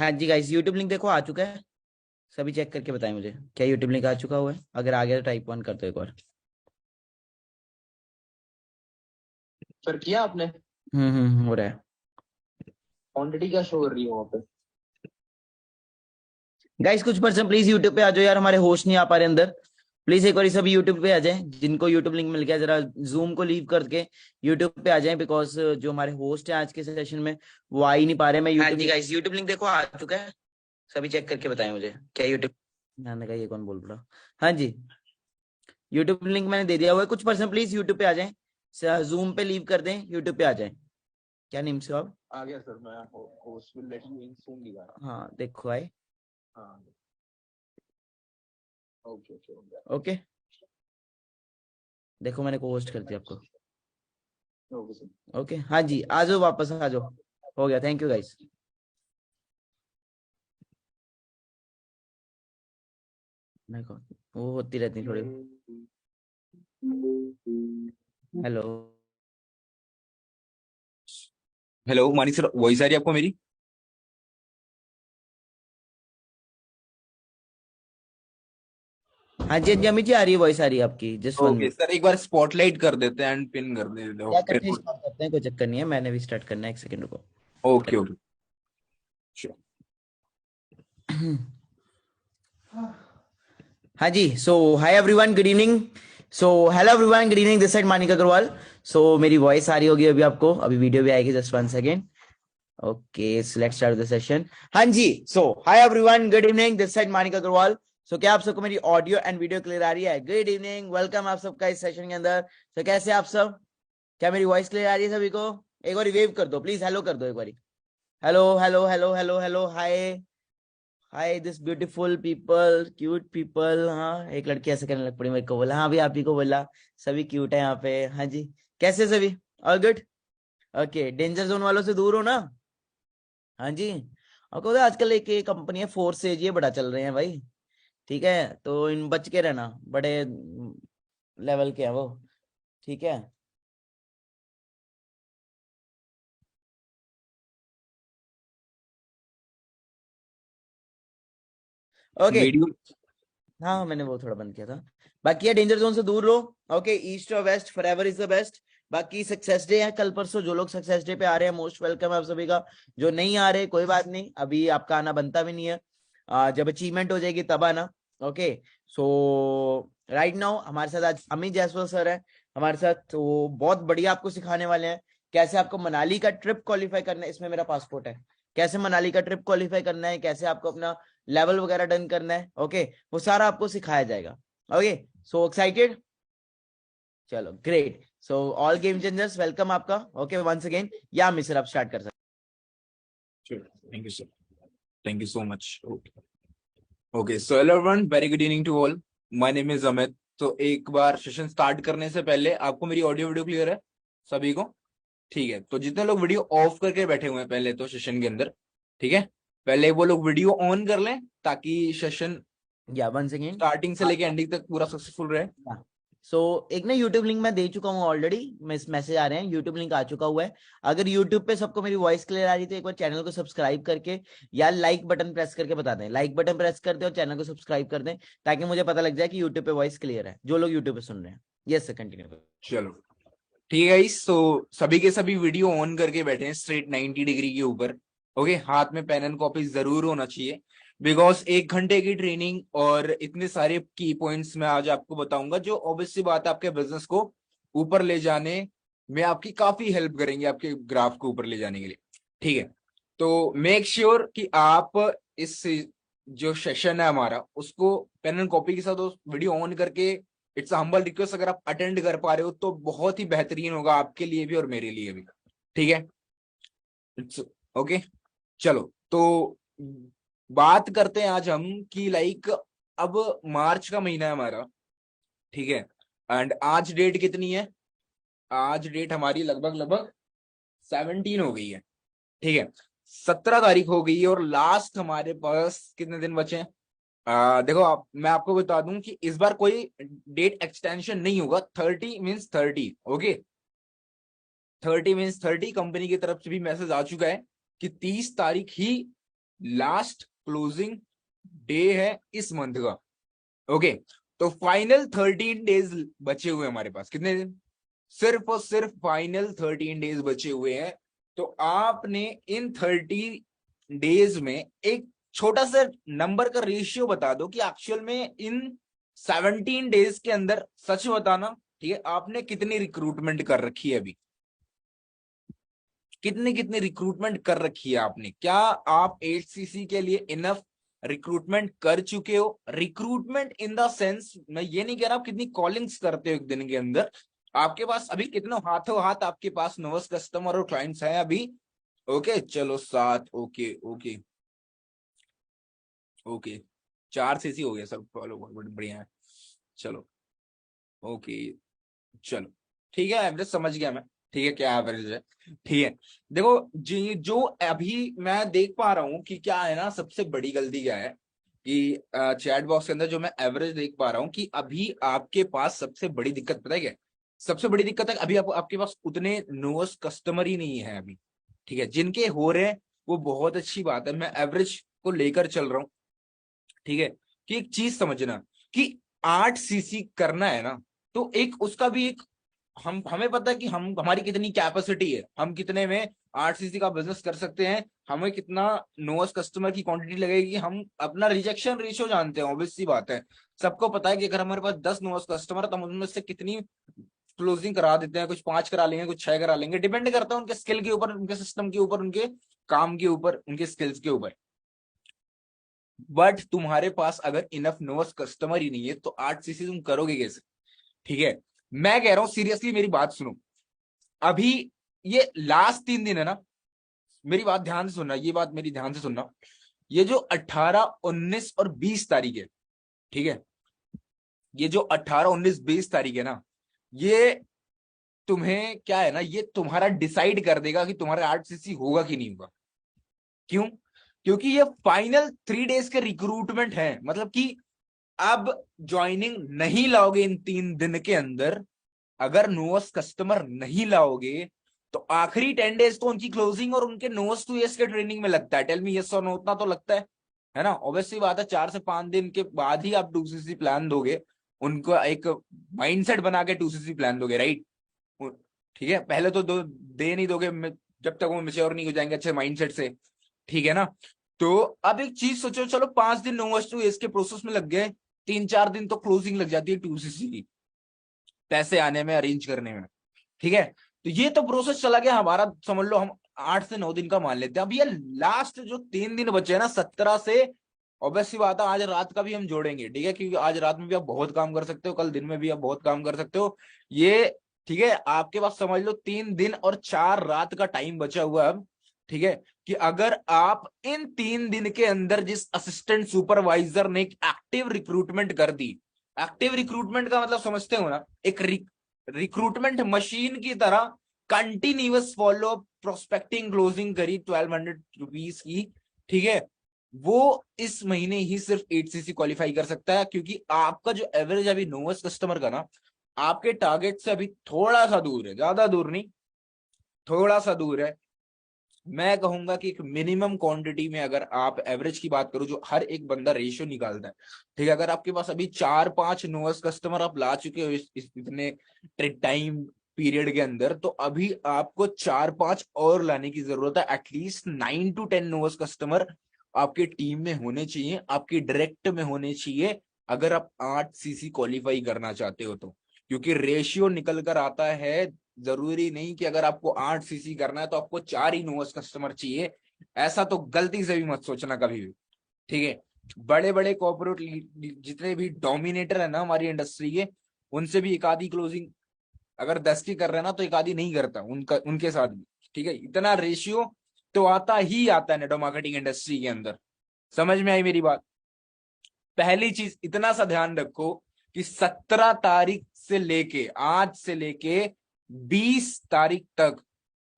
हाँ जी guys, YouTube link देखो आ चुका है। सभी चेक करके बताएं मुझे क्या यूट्यूब लिंक आ चुका हुआ है। अगर आ गया तो टाइप 1 कर दो एक बार। सर किया आपने? हो रहा है। क्वांटिटी क्या शो कर रही है वहाँ पे? गाइस कुछ पर्सन प्लीज यूट्यूब पे आ जाओ यार, हमारे होस्ट नहीं आ पा रहे अंदर। प्लीज एक बार सभी यूट्यूब पे आ जाएं, जिनको यूट्यूब लिंक मिल गया जरा जूम को लीव करके यूट्यूब पे आ जाएं, बिकॉज जो हमारे होस्ट है आज के सेशन में वो आ ही नहीं पा रहे। मैं यूट्यूब गाइस यूट्यूब लिंक देखो आ चुका है। सभी चेक करके बताएं मुझे क्या यूट्यूब। मैंने कहा ये कौन बोल रहा। हाँ जी, यूट्यूब लिंक मैंने दे दिया हुआ है। कुछ पर्सन प्लीज यूट्यूब पे आ जाएं, जूम पे लीव कर दें, यूट्यूब पे आ जाएं। क्या नेम से हो आप? आ गया सर, मैं host will let you in soon दिखा रहा हाँ देखो आए। हूँ। हाँ ओके ओके हो गया। ओके देखो मैंने को होस्ट कर दिया आपको। Okay sir. ओके हाँ जी, आ जाओ वापस आ जाओ। हो गया, थैंक यू गाइस। नहीं वो होती रहती थोड़ी। Hello. Hello Manik sir, voice आ रही है आपको मेरी? हाँ जी हाँ जी, अमित जी आ रही है, वॉइस आ रही है आपकी। Just 1 okay minute. सर, एक बार स्पॉटलाइट कर देते हैं एंड पिन कर देते हो क्या फिर। करते हैं, स्टार्ट करते हैं, कोई चक्कर नहीं है, मैंने भी स्टार्ट करना है, 1 सेकंड रुको। Okay okay sure. हाँ जी, so hi everyone, good evening. So hello everyone, good evening, this side Manik Agarwal. So मेरी वॉइस आ रही होगी अभी आपको, अभी वीडियो भी आएगी, just 1 second. Okay let's start the session. हाँ जी, so hi everyone, good evening, this side Manik Agarwal. So क्या आप सबको मेरी ऑडियो एंड वीडियो क्लियर आ रही है? गुड इवनिंग, वेलकम आप सबका इस सेशन के अंदर। तो कैसे आप सब? क्या मेरी वॉइस क्लियर आ रही है सभी को? एक बार वेव कर दो प्लीज, हेलो कर दो एक बार। Hello hello hello hello hello, hi hi this beautiful people, cute people. हाँ एक लड़की ऐसे करने लग पड़ी मेरे को, बोला हाँ भी आप ही को बोला। सभी क्यूट है यहाँ पे। हाँ जी, कैसे सभी? All good? Okay, danger zone वालों से दूर हो ना? हाँ जी। आपको पता है आजकल एक कंपनी है फोर्स एज, ये बड़ा चल रहे हैं भाई। ठीक है, तो इन बच के रहना, बड़े लेवल के हैं वो। ठीक है। Okay video. हाँ मैंने वो थोड़ा बंद किया था। बाकी ये डेंजर जोन से दूर रहो। ओके, ईस्ट और west forever is the best. बाकी सक्सेस डे है कल परसों, जो लोग सक्सेस डे पे आ रहे हैं मोस्ट वेलकम है आप सभी का। जो नहीं आ रहे कोई बात नहीं, अभी आपका आना बनता भी नहीं है। जब अचीवमेंट हो जाएगी तब आना। ओके, सो राइट नाउ हमारे साथ आज अमित जायसवाल सर है हमारे साथ, तो बहुत बढ़िया आपको सिखाने वाले हैं कैसे आपको मनाली का ट्रिप क्वालिफाई करना है। इसमें मेरा पासपोर्ट है। कैसे मनाली का ट्रिप क्वालिफाई करना है, कैसे आपको अपना लेवल वगैरह डन करना है। ओके, वो सारा आपको सिखाया जाएगा। Okay, so excited? चलो great. So all game changers welcome आपका। ओके वंस अगेन, या मिस्टर आप स्टार्ट कर सकते। Thank you sir, thank you so much. Okay so hello everyone, very good evening to all. My name is Amit. तो एक बार session start करने से पहले आपको मेरी ऑडियो वीडियो क्लियर है सभी को? ठीक है, तो जितने लोग वीडियो ऑफ करके बैठे हुए हैं पहले तो सेशन के अंदर, ठीक है, पहले वो लोग वीडियो ऑन कर लें ताकि सेशन या वंस अगेन। स्टार्टिंग से लेके एंडिंग तक पूरा सक्सेसफुल रहे। सो एक ना यूट्यूब लिंक मैं दे चुका हूँ ऑलरेडी, मैसेज आ रहे हैं, यूट्यूब लिंक आ चुका हुआ है। अगर यूट्यूब पे सबको मेरी वॉइस क्लियर आ रही है तो एक बार चैनल को सब्सक्राइब करके या लाइक बटन प्रेस करके बता दें। लाइक बटन प्रेस कर दें और चैनल को सब्सक्राइब कर दें, ताकि मुझे पता लग जाए कि यूट्यूब पे वॉइस क्लियर है, जो लोग यूट्यूब पे सुन रहे हैं। Yes sir, continue. चलो ठीक है गाइस, तो सभी के सभी वीडियो ऑन करके बैठे हैं स्ट्रेट 90 डिग्री के ऊपर। ओके, हाथ में पेन एंड कॉपी जरूर होना चाहिए, बिकॉज 1 घंटे की ट्रेनिंग और इतने सारे की पॉइंट्स मैं आज आपको बताऊंगा जो ऑब्वियसली बात है आपके बिजनेस को ऊपर ले जाने में आपकी काफी हेल्प करेंगे, आपके ग्राफ को ऊपर ले जाने के लिए। ठीक है, तो मेक श्योर कि आप इस जो सेशन है हमारा उसको पेन एंड कॉपी के साथ उस वीडियो ऑन करके, इट्स हम्बल रिक्वेस्ट, अगर आप अटेंड कर पा रहे हो तो बहुत ही बेहतरीन होगा आपके लिए भी और मेरे लिए भी। ठीक है, इट्स ओके। चलो तो बात करते हैं आज हम कि लाइक अब मार्च का महीना है हमारा, ठीक है, एंड आज डेट कितनी है? आज डेट हमारी लगभग लगभग 17 हो गई है। ठीक है, 17 तारीख हो गई है और लास्ट हमारे पास कितने दिन बचे हैं? देखो मैं आपको बता दूं कि इस बार कोई डेट एक्सटेंशन नहीं होगा। 30 मीन्स 30। Okay, 30 means 30। कंपनी की तरफ से भी मैसेज आ चुका है कि 30 तारीख ही लास्ट क्लोजिंग डे है इस मंथ का। ओके, तो फाइनल 13 डेज बचे हुए हमारे पास। कितने दिन? सिर्फ और सिर्फ फाइनल 13 डेज बचे हुए हैं। तो आपने इन 30 डेज में एक छोटा सा नंबर का रेशियो बता दो कि एक्चुअल में इन 17 डेज के अंदर, सच बताना, ठीक है, आपने कितनी रिक्रूटमेंट कर रखी है अभी? कितनी कितनी रिक्रूटमेंट कर रखी है आपने? क्या आप 8cc के लिए इनफ रिक्रूटमेंट कर चुके हो? रिक्रूटमेंट इन द सेंस, मैं ये नहीं कह रहा आप कितनी कॉलिंग्स करते हो एक दिन के अंदर, आपके पास अभी कितने हाथों हाथ आपके पास नोवस कस्टमर और क्लाइंट्स हैं अभी? ओके, चलो 7। ओके ओके ओके, 4cc हो गया सर, फॉलो बढ़िया है। चलो ओके, चलो ठीक है, एवरेज समझ गया मैं, ठीक है, क्या एवरेज है, ठीक है। देखो जी, जो अभी मैं देख पा रहा हूं कि क्या है ना, सबसे बड़ी गलती क्या है कि चैट बॉक्स के अंदर जो मैं एवरेज देख पा रहा हूं कि अभी आपके पास सबसे बड़ी दिक्कत पता है क्या है? सबसे बड़ी दिक्कत है अभी आपके पास उतने नोस कस्टमर ही नहीं है अभी, ठीक है। जिनके हो रहे हैं वो बहुत अच्छी बात है, मैं एवरेज को लेकर चल रहा हूं, ठीक है। कि एक चीज समझना कि 8cc करना है ना, तो एक उसका भी एक, हमें पता है कि हम हमारी कितनी कैपेसिटी है, हम कितने में 8cc का बिजनेस कर सकते हैं, हमें कितना नोअस कस्टमर की क्वांटिटी लगेगी, हम अपना रिजेक्शन रेशियो जानते हैं, ऑब्वियस सी बात है। सबको पता है कि अगर हमारे पास 10 नोअस कस्टमर है तो हम उनमें से कितनी क्लोजिंग करा देते हैं, कुछ 5 करा लेंगे, कुछ 6 करा लेंगे, डिपेंड करता है उनके स्किल के ऊपर, उनके सिस्टम के ऊपर, उनके काम के ऊपर, उनके स्किल्स के ऊपर। बट तुम्हारे पास अगर इनफ नोअस कस्टमर ही नहीं है तो 8cc तुम करोगे कैसे? ठीक है, मैं कह रहा हूं सीरियसली, मेरी बात सुनो। अभी ये लास्ट 3 दिन है ना, मेरी बात ध्यान से सुनना, ये बात मेरी ध्यान से सुनना। ये जो 18, 19 और 20 तारीख है, ठीक है, ये जो 18, 19, 20 तारीख है ना, ये तुम्हें क्या है ना, ये तुम्हारा डिसाइड कर देगा कि तुम्हारा 8cc होगा कि नहीं होगा। क्यों? क्योंकि ये फाइनल 3 डेज के रिक्रूटमेंट है, मतलब कि अब ज्वाइनिंग नहीं लाओगे इन 3 दिन के अंदर, अगर नोअस कस्टमर नहीं लाओगे तो आखिरी 10 डेज तो उनकी क्लोजिंग और उनके नोअस टू यस के ट्रेनिंग में लगता है। टेल मी यस और नो, उतना तो लगता है ना? ऑब्वियसली बात है, 4 से 5 दिन के बाद ही आप 2cc प्लान दोगे, उनको एक माइंडसेट बना के 2cc प्लान दोगे, राइट? ठीक है, पहले तो दे नहीं दोगे जब तक वो मेच्योर नहीं हो जाएंगे अच्छे माइंडसेट से, ठीक है ना? तो अब एक चीज सोचो, चलो 5 दिन नोअस टू यस के प्रोसेस में लग गए, 3-4 दिन तो क्लोजिंग लग जाती है 2cc की, पैसे आने में, अरेंज करने में, ठीक है। तो ये तो प्रोसेस चला गया हमारा, समझ लो हम 8 से 9 दिन का मान लेते हैं। अब ये लास्ट जो 3 दिन बचे हैं ना, 17 से, ऑब्वियसली बात है आज रात का भी हम जोड़ेंगे, ठीक है, क्योंकि आज रात में भी आप बहुत काम कर सकते हो, कल दिन में भी आप बहुत काम कर सकते हो, ये ठीक है। आपके पास समझ लो 3 दिन और 4 रात का टाइम बचा हुआ है अब, ठीक है। कि अगर आप इन 3 दिन के अंदर जिस असिस्टेंट सुपरवाइजर ने एक एक्टिव रिक्रूटमेंट कर दी, एक्टिव रिक्रूटमेंट का मतलब समझते हो ना, एक रिक्रूटमेंट मशीन की तरह कंटिन्यूअस फॉलो प्रोस्पेक्टिंग क्लोजिंग करी 1200 रुपीज की, ठीक है, वो इस महीने ही सिर्फ 8cc क्वालिफाई कर सकता है, क्योंकि आपका जो एवरेज अभी नोवस कस्टमर का ना, आपके टारगेट से अभी थोड़ा सा दूर है, ज्यादा दूर नहीं, थोड़ा सा दूर है। मैं कहूंगा कि एक मिनिमम क्वांटिटी में अगर आप एवरेज की बात करो, जो हर एक बंदा रेशियो निकालता है, ठीक है, अगर आपके पास अभी 4-5 नोअस कस्टमर आप ला चुके हो इस इतने टाइम पीरियड के अंदर, तो अभी आपको 4-5 और लाने की जरूरत है। एटलीस्ट 9 to 10 नोअस कस्टमर आपके टीम में होने चाहिए, आपकी डायरेक्ट में होने चाहिए, अगर आप 8cc क्वालिफाई करना चाहते हो तो। क्योंकि रेशियो निकल कर आता है, जरूरी नहीं कि अगर आपको 8cc करना है तो आपको 4 ही नोअस कस्टमर चाहिए, ऐसा तो गलती से भी मत सोचना कभी भी, ठीक है। बड़े बड़े कॉर्पोरेट जितने भी डोमिनेटर है ना हमारी इंडस्ट्री के, उनसे भी एक आधी क्लोजिंग अगर 10 की कर रहे हैं ना, तो एक आधी नहीं करता उनका, उनके साथ भी, ठीक है। इतना रेशियो तो आता ही आता है नेटो मार्केटिंग इंडस्ट्री के अंदर। समझ में आई मेरी बात? पहली चीज इतना सा ध्यान रखो कि 17 तारीख से लेके, आज से लेके 20 तारीख तक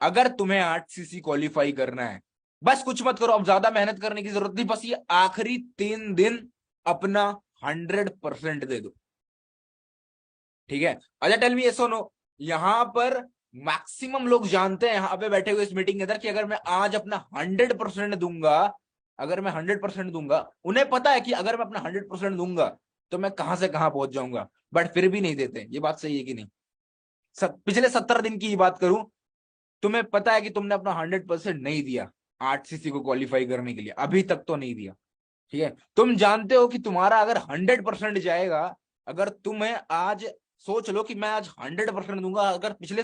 अगर तुम्हें 8cc क्वालिफाई करना है, बस कुछ मत करो, अब ज्यादा मेहनत करने की जरूरत नहीं, बस ये आखिरी 3 दिन अपना 100% दे दो, ठीक है। अच्छा टेल मी ऐसा नो, यहां पर मैक्सिमम लोग जानते हैं यहां पे बैठे हुए इस मीटिंग के अंदर कि अगर मैं आज अपना 100% दूंगा अगर मैं 100% दूंगा, उन्हें पता है कि अगर मैं अपना 100% दूंगा तो मैं कहां से कहां पहुंच जाऊंगा, बट फिर भी नहीं देते। ये बात सही है कि नहीं? पिछले 70 दिन की बात करूं, तुम्हें पता है कि तुमने अपना 100% नहीं दिया 8cc को क्वालिफाई करने के लिए, अभी तक तो नहीं दिया। ठीक है, तुम जानते हो कि तुम्हारा अगर 100% जाएगा, अगर तुम्हें आज सोच लो कि मैं आज 100% दूंगा, अगर पिछले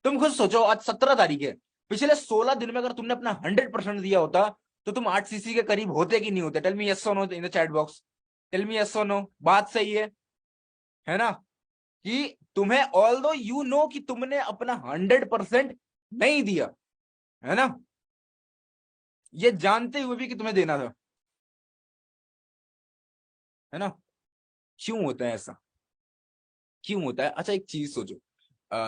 तुम खुद सोचो, आज 17 तारीख है, पिछले 16 दिन में अगर तुमने अपना 100% दिया होता तो तुम 8cc के करीब होते कि नहीं होते? टेल मी यस और no in the chat box, tell me yes और नो। बात सही है ना? कि तुम्हें ऑल्दो यू नो कि तुमने अपना 100% नहीं दिया, है ना, ये जानते हुए भी कि तुम्हें देना था, है ना? क्यों होता है ऐसा? क्यों होता है? अच्छा एक चीज सोचो,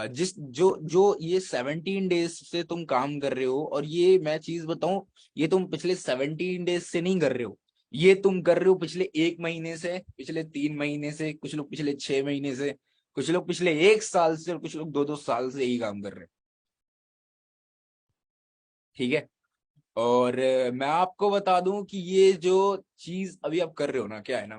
जिस जो जो ये 17 डेज से तुम काम कर रहे हो, और ये मैं चीज बताऊं, ये तुम पिछले 17 डेज से नहीं कर रहे हो, ये तुम कर रहे हो पिछले 1 महीने से, पिछले 3 महीने से, कुछ लोग पिछले 6 महीने से, कुछ लोग पिछले 1 साल से, और कुछ लोग 2-2 साल से यही काम कर रहे हैं। ठीक है, और मैं आपको बता दूं कि ये जो चीज अभी आप कर रहे हो ना, क्या है ना,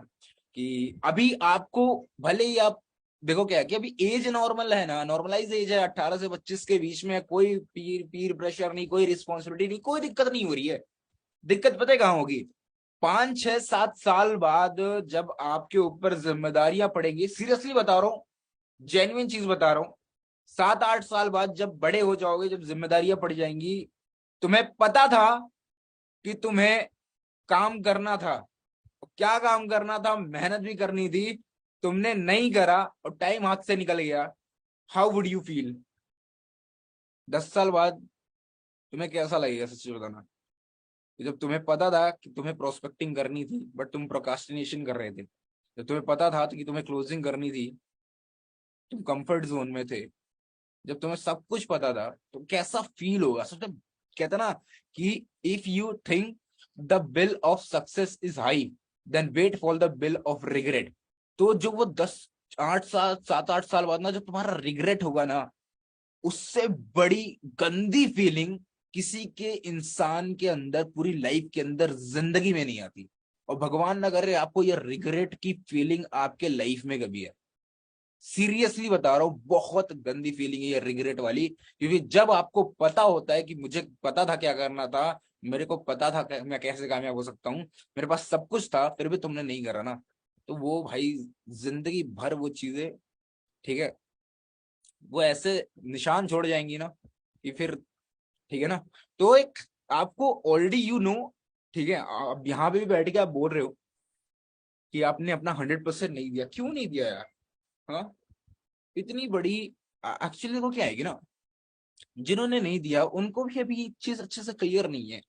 कि अभी आपको, भले ही आप देखो क्या है कि अभी एज नॉर्मल है ना, नॉर्मलाइज एज है, 18 से 25 के बीच में, कोई पीर पीर प्रेशर नहीं, कोई रिस्पॉन्सिबिलिटी नहीं, कोई दिक्कत नहीं हो रही है। दिक्कत पता है कहाँ होगी? 5-6-7 साल बाद जब आपके ऊपर जिम्मेदारियां पड़ेंगी, सीरियसली बता रहा हूँ, जेन्युइन चीज बता रहा हूँ, 7-8 साल बाद जब बड़े हो जाओगे, जब जिम्मेदारियां पड़ जाएंगी, तुम्हें पता था कि तुम्हें काम करना था, क्या काम करना था, मेहनत भी करनी थी, तुमने नहीं करा और टाइम हाथ से निकल गया, हाउ वुड यू फील? 10 साल बाद तुम्हें कैसा लगेगा? सच्ची बताना, कि जब तुम्हें पता था कि तुम्हें प्रोस्पेक्टिंग करनी थी बट तुम प्रोकास्टिनेशन कर रहे थे, जब तुम्हें पता था कि तुम्हें क्लोजिंग करनी थी, तुम कंफर्ट जोन में थे, जब तुम्हें सब कुछ पता था, तो कैसा फील होगा? सबसे कहते ना कि if you think the bill of success is high, then wait for the bill of regret. तो जो वो 10-8 साल 7-8 साल बाद ना, जो तुम्हारा रिग्रेट होगा ना, उससे बड़ी गंदी फीलिंग किसी के इंसान के अंदर, पूरी लाइफ के अंदर, जिंदगी में नहीं आती। और भगवान ना करे आपको ये रिग्रेट की फीलिंग आपके लाइफ में कभी है। सीरियसली बता रहा हूँ, बहुत गंदी फीलिंग है ये रिग्रेट वाली, क्योंकि जब आपको पता होता है कि मुझे पता था क्या करना था, मेरे को पता था मैं कैसे कामयाब हो सकता हूँ, मेरे पास सब कुछ था, फिर भी तुमने नहीं करा ना, तो वो भाई जिंदगी भर वो चीजें, ठीक है, वो ऐसे निशान छोड़ जाएंगी ना कि फिर, ठीक है ना। तो एक आपको ऑलरेडी यू नो, ठीक है, अब यहाँ पे भी बैठ के आप बोल रहे हो कि आपने अपना 100% नहीं दिया, क्यों नहीं दिया यार? हाँ, इतनी बड़ी, एक्चुअली देखो क्या है कि ना, जिन्होंने नहीं दिया उनको भी अभी एक चीज अच्छे से क्लियर नहीं है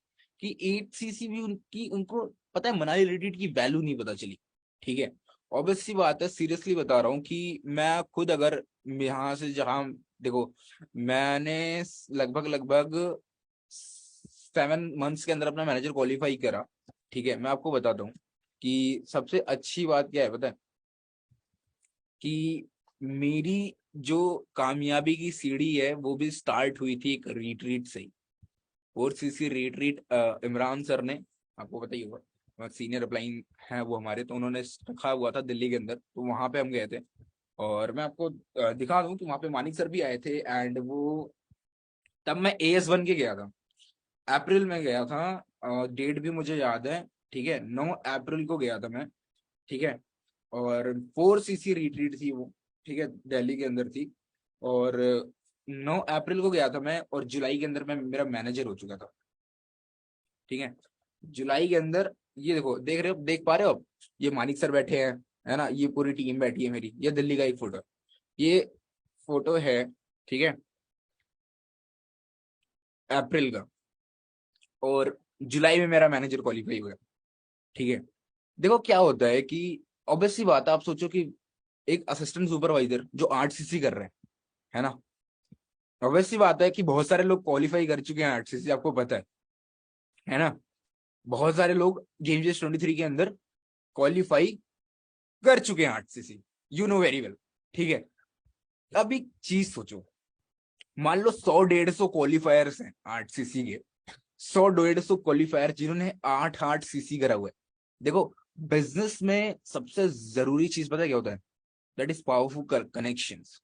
कि 8cc भी उनकी, उनको पता है मनाली रेडिएट की वैल्यू नहीं पता चली। ठीक है, ऑब्वियस सी बात है, सीरियसली बता रहा हूँ कि मैं खुद अगर यहाँ से जहाँ, देखो, मैंने लगभग लगभग 7 मंथ्स के अंदर अपना मैनेजर क्वालिफाई करा। ठीक है, मैं आपको बताता हूँ कि सबसे अच्छी बात क्या है पता है, कि मेरी जो कामयाबी की सीढ़ी है वो भी स्टार्ट हुई थी एक रिट्रीट से ही। 4cc रिट्रीट इमरान सर ने, आपको पता ही होगा, सीनियर अपलाइन है वो हमारे, तो उन्होंने रखा हुआ था दिल्ली के अंदर, तो वहां पे हम गए थे। और मैं आपको दिखा दूं कि वहां पे मानिक सर भी आए थे, एंड वो, तब मैं AS1 के गया था, अप्रैल में गया था, डेट भी मुझे याद है। ठीक है, 9 अप्रैल को गया था मैं। ठीक है, और 4cc रिट्रीट थी वो, ठीक है, दिल्ली के अंदर थी। और 9 अप्रैल को गया था मैं, और जुलाई के अंदर मैं मेरा मैनेजर हो चुका था। ठीक है, जुलाई के अंदर, ये देखो, देख रहे हो, देख पा रहे हो आप, ये मानिक सर बैठे हैं, है ना, ये पूरी टीम बैठी है मेरी, ये दिल्ली का एक फोटो, ये फोटो है, ठीक है, अप्रैल का, और जुलाई में मेरा मैनेजर क्वालिफाई हुआ। ठीक है, देखो क्या होता है कि ऑब्वियस सी बात है, आप सोचो कि एक असिस्टेंट सुपरवाइजर जो 8cc कर रहे हैं, है ना, ऑब्वियस सी बात है कि बहुत सारे लोग क्वालिफाई कर चुके हैं 8cc, आपको पता है ना, बहुत सारे लोग गेम 23 के अंदर क्वालिफाई कर चुके हैं 8cc, you know very well. ठीक है, अब एक चीज सोचो, मान लो 100-150 क्वालिफायर्स हैं 8cc के, 100-150 क्वालिफायर जिन्होंने 8-8 सीसी करा हुआ है। देखो बिजनेस में सबसे जरूरी चीज पता है क्या होता है? That is powerful connections.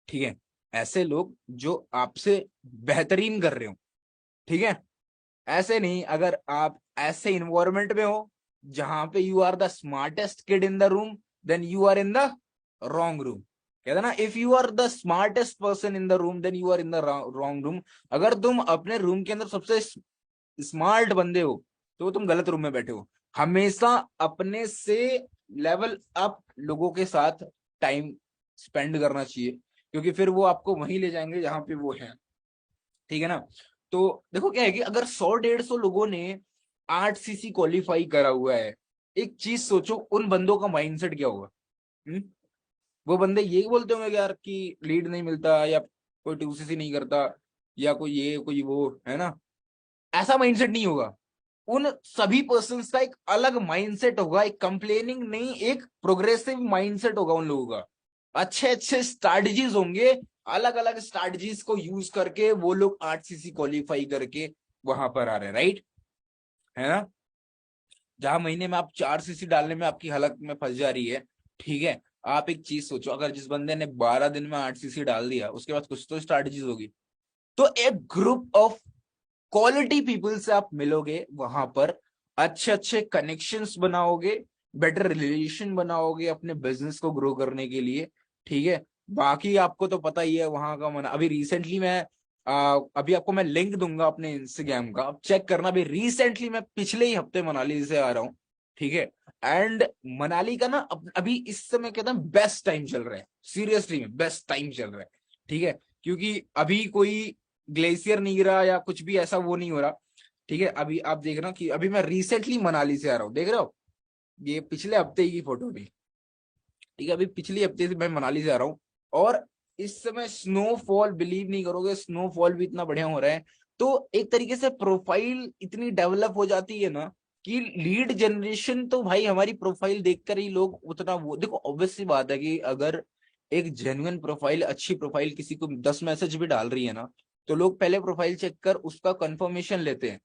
ठीक है, ऐसे लोग जो आपसे बेहतरीन कर रहे हो। ठीक है, ऐसे नहीं, अगर आप ऐसे इन्वायरमेंट में हो जहां पे you are the smartest kid in the room, then you are in the wrong room. कहते ना, if you are the smartest person in the room then you are in the wrong room. अगर तुम अपने room के अंदर सबसे smart बंदे हो तो तुम गलत रूम में बैठे हो। हमेशा अपने से लेवल अप लोगों के साथ टाइम स्पेंड करना चाहिए, क्योंकि फिर वो आपको वहीं ले जाएंगे जहां पे वो है। ठीक है ना? तो देखो क्या है कि अगर 100-150 लोगों ने 8 सीसी क्वालिफाई करा हुआ है, एक चीज सोचो उन बंदों का माइंडसेट क्या होगा। वो बंदे यही बोलते होंगे कि यार कि लीड नहीं मिलता, या कोई 2 सीसी नहीं करता, या कोई ये कोई वो, है ना? ऐसा माइंडसेट नहीं होगा। उन सभी पर्सन्स का एक अलग माइंडसेट होगा, एक कंप्लेनिंग नहीं, एक प्रोग्रेसिव माइंडसेट होगा उन लोगों का। अच्छे अच्छे स्ट्रैटेजीज होंगे, अलग अलग स्ट्रैटेजीज को यूज करके वो लोग 8 सीसी क्वालिफाई करके वहां पर आ रहे हैं, राइट? है ना? जहां महीने में आप 4 सीसी डालने में आपकी हालत में फंस जा रही है। ठीक है, आप एक चीज सोचो, अगर जिस बंदे ने 12 दिन में 8 सीसी डाल दिया, उसके बाद कुछ तो स्ट्रैटेजीज होगी। तो एक ग्रुप ऑफ क्वालिटी पीपल से आप मिलोगे वहां पर, अच्छे अच्छे कनेक्शंस बनाओगे, बेटर रिलेशन बनाओगे अपने बिजनेस को ग्रो करने के लिए। ठीक है, बाकी आपको तो पता ही है वहां का मना। अभी रिसेंटली मैं अभी आपको मैं लिंक दूंगा अपने इंस्टाग्राम का, आप चेक करना। अभी रिसेंटली मैं पिछले ही हफ्ते मनाली से आ रहा हूँ। ठीक है, एंड मनाली का ना अभी इस समय कहता है बेस्ट टाइम चल रहा है, सीरियसली में बेस्ट टाइम चल रहा है। ठीक है, क्योंकि अभी कोई ग्लेशियर नहीं गिरा या कुछ भी ऐसा वो नहीं हो रहा। ठीक है, अभी आप देख रहे हो कि अभी मैं रिसेंटली मनाली से आ रहा हूँ, देख रहे हो, ये पिछले हफ्ते की फोटो थी। ठीक है, अभी पिछले हफ्ते से मैं मनाली से आ रहा हूँ, और इस समय स्नोफॉल, बिलीव नहीं करोगे, स्नोफॉल भी इतना बढ़िया हो रहा है। तो एक तरीके से प्रोफाइल इतनी डेवलप हो जाती है ना कि लीड जनरेशन तो भाई हमारी प्रोफाइल देखकर ही लोग उतना वो, देखो ऑब्वियस सी बात है कि अगर एक जेन्युइन प्रोफाइल, अच्छी प्रोफाइल किसी को 10 मैसेज भी डाल रही है ना, तो लोग पहले प्रोफाइल चेक कर उसका कंफर्मेशन लेते हैं।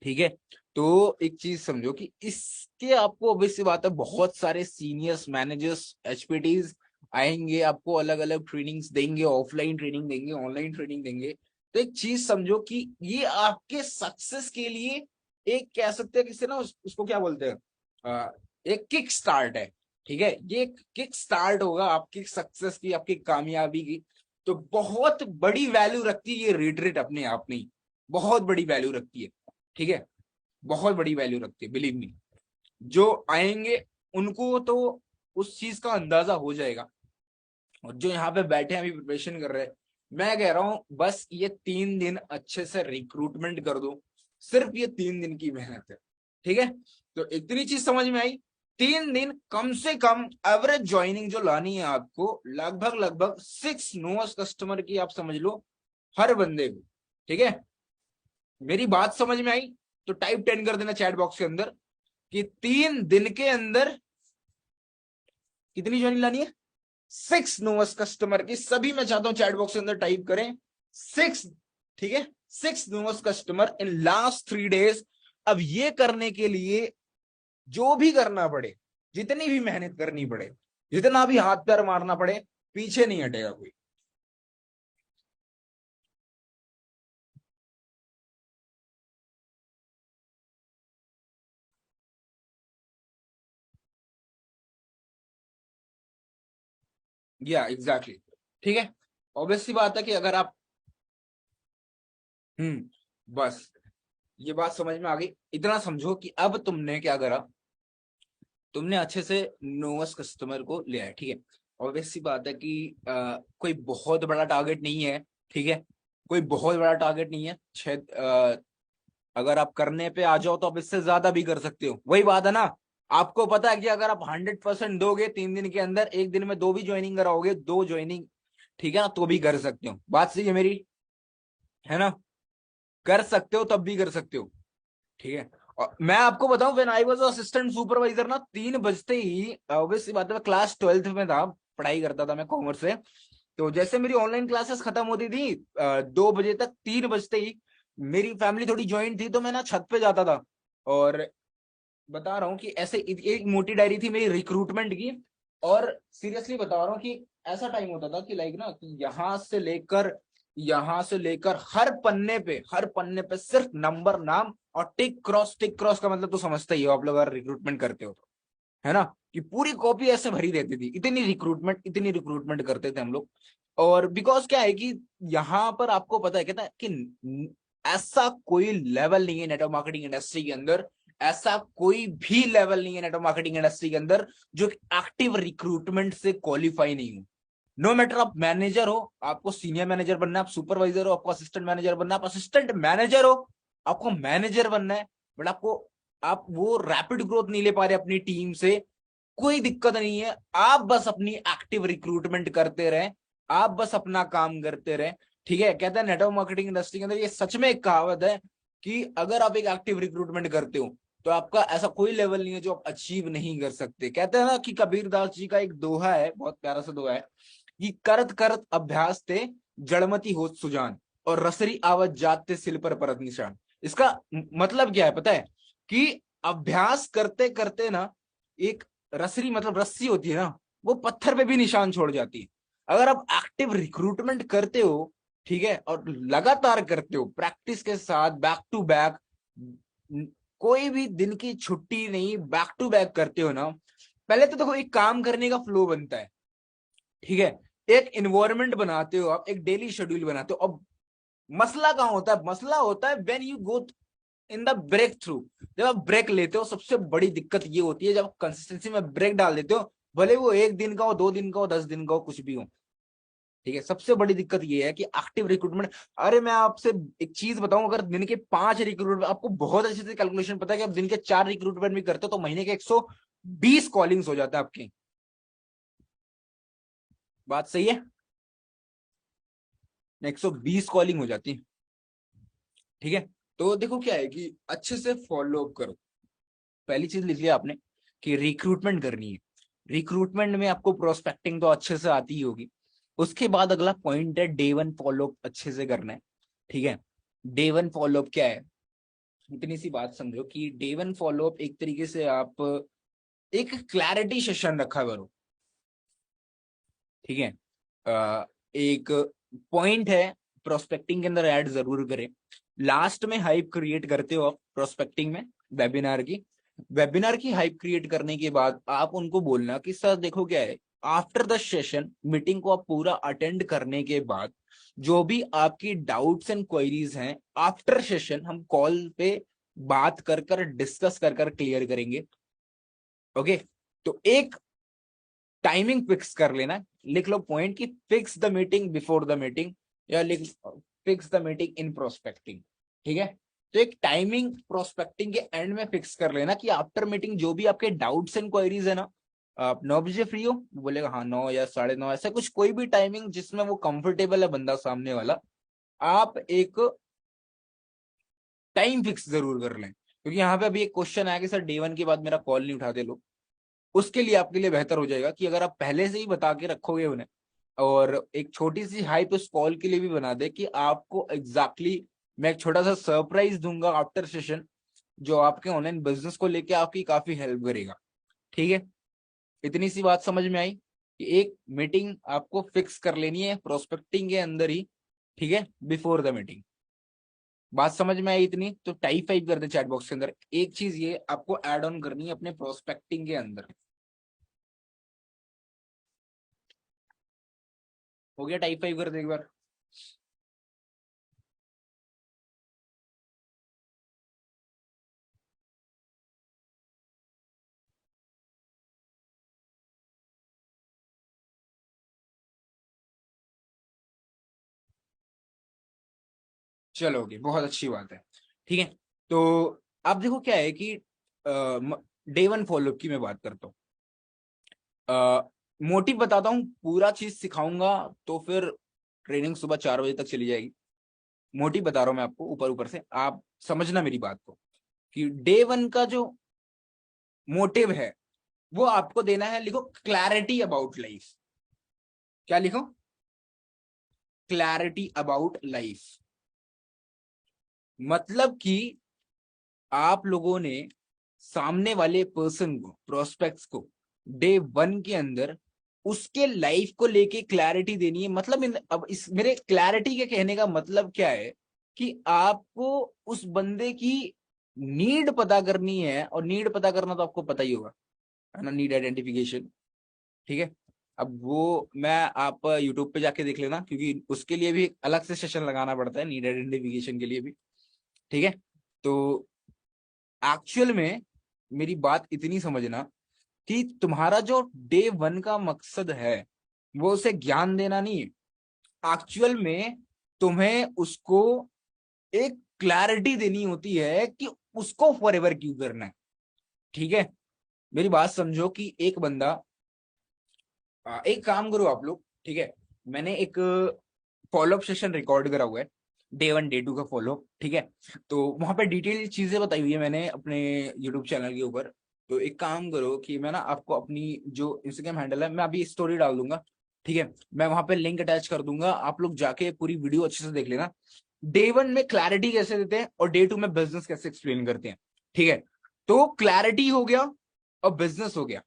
ठीक है, तो एक चीज समझो कि इसके आपको ऑब्वियस सी बात है बहुत सारे सीनियर्स, मैनेजर्स, एचपीटीज आएंगे, आपको अलग अलग ट्रेनिंग्स देंगे, ऑफलाइन ट्रेनिंग देंगे, ऑनलाइन ट्रेनिंग देंगे। तो एक चीज समझो कि ये आपके सक्सेस के लिए एक, कह सकते हैं किसी ना उसको क्या बोलते हैं, एक किक स्टार्ट है। ठीक है, ये एक किक स्टार्ट होगा आपकी सक्सेस की, आपकी कामयाबी की। तो बहुत बड़ी वैल्यू रखती है ये रिट्रीट, अपने आप में ही बहुत बड़ी वैल्यू रखती है। ठीक है, बहुत बड़ी वैल्यू रखती है, बिलीव मी। जो आएंगे उनको तो उस चीज का अंदाजा हो जाएगा, और जो यहाँ पे बैठे हैं अभी प्रिपरेशन कर रहे हैं, मैं कह रहा हूं बस ये 3 दिन अच्छे से रिक्रूटमेंट कर दो, सिर्फ ये 3 दिन की मेहनत है। ठीक है, तो इतनी चीज समझ में आई। 3 दिन कम से कम एवरेज ज्वाइनिंग जो लानी है आपको, लगभग लगभग 6 नोस कस्टमर की आप समझ लो हर बंदे को। ठीक है, मेरी बात समझ में आई तो टाइप 10 कर देना चैट बॉक्स के अंदर कि 3 दिन के अंदर कितनी ज्वाइनिंग लानी है, 6 नोवस कस्टमर की। सभी मैं चाहता हूं चैट बॉक्स के अंदर टाइप करें 6। ठीक है, 6 नोवस कस्टमर इन लास्ट 3 days। अब ये करने के लिए जो भी करना पड़े, जितनी भी मेहनत करनी पड़े, जितना भी हाथ पैर मारना पड़े, पीछे नहीं हटेगा कोई। या एग्जैक्टली ठीक है, ऑब्वियस सी बात है कि अगर आप बस ये बात समझ में आ गई। इतना समझो कि अब तुमने क्या करा, तुमने अच्छे से नोवस कस्टमर को ले आया। ठीक है, ऑब्वियस सी बात है कि कोई बहुत बड़ा टारगेट नहीं है। ठीक है, कोई बहुत बड़ा टारगेट नहीं है। अगर आप करने पे आ जाओ तो आप इससे ज्यादा भी कर सकते हो। वही बात है ना, आपको पता है कि अगर आप 100% दोगे 3 दिन के अंदर, एक दिन में 2 भी ज्वाइनिंग कराओगे, 2 ज्वाइनिंग, ठीक है ना, तो भी कर सकते हो। बात सही है मेरी, है ना? कर सकते हो, तब भी कर सकते हो। ठीक है, और मैं आपको बताऊं, when I was assistant supervisor ना, 3 बजते ही, ऑब्वियसली बात है, मैं क्लास 12th में था, पढ़ाई करता था मैं कॉमर्स से। तो जैसे मेरी ऑनलाइन क्लासेस खत्म होती थी 2 बजे तक, 3 बजते ही मेरी फैमिली थोड़ी ज्वाइंट थी, तो मैं ना छत पे जाता था और बता रहा हूँ कि ऐसे एक मोटी डायरी थी मेरी रिक्रूटमेंट की। और सीरियसली बता रहा हूँ कि ऐसा टाइम होता था कि लाइक ना कि यहाँ से लेकर हर पन्ने पे सिर्फ नंबर, नाम और टिक क्रॉस का मतलब तो समझते ही हो आप लोग अगर रिक्रूटमेंट करते हो तो, है ना, कि पूरी कॉपी ऐसे भरी रहती थी। इतनी रिक्रूटमेंट करते थे हम लोग। और बिकॉज क्या है कि यहाँ पर आपको पता है कहता है कि ऐसा कोई लेवल नहीं है नेटवर्क मार्केटिंग इंडस्ट्री के अंदर, ऐसा कोई भी लेवल नहीं है नेटवर्क मार्केटिंग इंडस्ट्री के अंदर जो एक्टिव रिक्रूटमेंट से क्वालिफाई नहीं हो। नो मैटर आप मैनेजर हो, आपको सीनियर मैनेजर बनना है, आप सुपरवाइजर हो, आपको असिस्टेंट मैनेजर बनना है, आप असिस्टेंट मैनेजर हो, आपको मैनेजर बनना है, बट आप वो रैपिड ग्रोथ नहीं ले पा रहे अपनी टीम से, कोई दिक्कत नहीं है। आप बस अपनी एक्टिव रिक्रूटमेंट करते रहे, आप बस अपना काम करते रहे। ठीक है, कहते हैं नेटवर्क मार्केटिंग इंडस्ट्री के अंदर ये सच में एक कहावत है कि अगर आप एक एक्टिव रिक्रूटमेंट करते हो तो आपका ऐसा कोई लेवल नहीं है जो आप अचीव नहीं कर सकते। कहते हैं ना कि कबीर दास जी का एक दोहा है, बहुत प्यारा सा दोहा है कि करत करत अभ्यास ते जड़मती होत सुजान और रसरी आवत जात ते सिल पर परत निशान। इसका मतलब क्या है पता है कि अभ्यास करते करते ना एक रसरी मतलब रस्सी होती है ना, वो पत्थर पे भी निशान छोड़ जाती है। अगर आप एक्टिव रिक्रूटमेंट करते हो, ठीक है, और लगातार करते हो प्रैक्टिस के साथ, बैक टू बैक, कोई भी दिन की छुट्टी नहीं, बैक टू बैक करते हो ना, पहले तो देखो एक काम करने का फ्लो बनता है। ठीक है, एक इन्वायरमेंट बनाते हो आप, एक डेली शेड्यूल बनाते हो। अब मसला कहां होता है? मसला होता है when you go in the breakthrough. जब आप ब्रेक लेते हो, सबसे बड़ी दिक्कत ये होती है जब आप कंसिस्टेंसी में ब्रेक डाल देते हो, भले वो 1 दिन का हो, 2 दिन का हो, 10 दिन का हो, कुछ भी हो। ठीक है, सबसे बड़ी दिक्कत ये है कि एक्टिव रिक्रूटमेंट, अरे मैं आपसे एक चीज बताऊं, अगर दिन के 5 रिक्रूटमेंट, आपको बहुत अच्छे से कैलकुलेशन पता है कि आप दिन के 4 रिक्रूटमेंट भी करते हो तो महीने के 120 कॉलिंग्स हो जाता है आपकी। बात सही है, 120 कॉलिंग हो जाती है। ठीक है, तो देखो क्या है कि अच्छे से फॉलो अप करो। पहली चीज लिख लिया आपने कि रिक्रूटमेंट करनी है। रिक्रूटमेंट में आपको प्रोस्पेक्टिंग तो अच्छे से आती ही होगी। उसके बाद अगला पॉइंट है डे वन फॉलोअप अच्छे से करना है। ठीक है, डे वन फॉलोअप क्या है? इतनी सी बात समझो कि डे वन फॉलोअप एक तरीके से आप एक क्लैरिटी सेशन रखा करो। ठीक है, एक पॉइंट है प्रोस्पेक्टिंग के अंदर ऐड जरूर करें। लास्ट में हाइप क्रिएट करते हो आप प्रोस्पेक्टिंग में, वेबिनार की हाइप क्रिएट करने के बाद आप उनको बोलना कि सर देखो क्या है, आफ्टर द सेशन मीटिंग को आप पूरा अटेंड करने के बाद जो भी आपकी डाउट्स एंड क्वेरीज हैं, आफ्टर सेशन हम कॉल पे बात कर कर डिस्कस कर कर क्लियर करेंगे। ओके, तो एक टाइमिंग फिक्स कर लेना, लिख लो पॉइंट की fix the meeting before the meeting, या लिख fix the meeting in prospecting. ठीक है, तो एक टाइमिंग प्रोस्पेक्टिंग के एंड में फिक्स कर लेना कि आफ्टर मीटिंग जो भी आपके डाउट्स एंड क्वेरीज है ना, आप 9 बजे फ्री हो, बोलेगा हाँ 9 या 9:30, ऐसा कुछ कोई भी टाइमिंग जिसमें वो कंफर्टेबल है बंदा सामने वाला, आप एक टाइम फिक्स जरूर कर लें। क्योंकि यहाँ पे अभी एक क्वेश्चन आया कि सर डे वन के बाद मेरा कॉल नहीं उठाते लोग, उसके लिए आपके लिए बेहतर हो जाएगा कि अगर आप पहले से ही बता के रखोगे उन्हें, और एक छोटी सी हाइप उस कॉल के लिए भी बना दे कि आपको मैं एक छोटा सा सरप्राइज दूंगा आफ्टर सेशन, जो आपके ऑनलाइन बिजनेस को लेके आपकी काफी हेल्प करेगा। ठीक है, इतनी सी बात समझ में आई कि एक मीटिंग आपको फिक्स कर लेनी है प्रोस्पेक्टिंग के अंदर ही। ठीक है, बिफोर द मीटिंग। बात समझ में आई इतनी? तो टाइप फाइव कर दे चैट बॉक्स के अंदर। एक चीज ये आपको ऐड ऑन करनी है अपने प्रोस्पेक्टिंग के अंदर। हो गया? टाइप फाइव कर दे एक बार। चलोगे, बहुत अच्छी बात है। ठीक है, तो अब देखो क्या है कि डे वन फॉलोअप की मैं बात करता हूँ। मोटिव बताता हूँ, पूरा चीज सिखाऊंगा तो फिर ट्रेनिंग सुबह 4 बजे तक चली जाएगी। मोटिव बता रहा हूँ मैं आपको ऊपर ऊपर से, आप समझना मेरी बात को कि डे वन का जो मोटिव है वो आपको देना है, लिखो क्लैरिटी अबाउट लाइफ। क्या लिखो? Clarity about life. मतलब कि आप लोगों ने सामने वाले पर्सन को, प्रोस्पेक्ट्स को डे 1 के अंदर उसके लाइफ को लेके क्लैरिटी देनी है। मतलब अब इस मेरे क्लैरिटी के कहने का मतलब क्या है कि आपको उस बंदे की नीड पता करनी है, और नीड पता करना तो आपको पता ही होगा, है ना, नीड आइडेंटिफिकेशन। ठीक है, अब वो मैं आप यूट्यूब पे जाके देख लेना, क्योंकि उसके लिए भी अलग से सेशन लगाना पड़ता है, नीड आइडेंटिफिकेशन के लिए भी। ठीक है, तो एक्चुअल में मेरी बात इतनी समझना कि तुम्हारा जो डे 1 का मकसद है वो उसे ज्ञान देना नहीं है। एक्चुअल में तुम्हें उसको एक क्लैरिटी देनी होती है कि उसको फॉरएवर क्यों करना है। ठीक है, मेरी बात समझो कि एक बंदा, एक काम करो आप लोग, ठीक है, मैंने एक फॉलोअप सेशन रिकॉर्ड करा हुआ है, डे 1 डे 2 का फॉलोअप। ठीक है, तो वहां पे डिटेल चीजें बताई हुई है मैंने अपने यूट्यूब चैनल के ऊपर। तो एक काम करो कि मैं ना आपको अपनी जो इंस्टाग्राम हैंडल है, मैं अभी स्टोरी डाल दूंगा। ठीक है, मैं वहां पे लिंक अटैच कर दूंगा, आप लोग जाके पूरी वीडियो अच्छे से देख लेना। डे 1 में क्लैरिटी कैसे देते हैं और डे 2 में बिजनेस कैसे एक्सप्लेन करते हैं। ठीक है, तो क्लैरिटी हो गया और बिजनेस हो गया।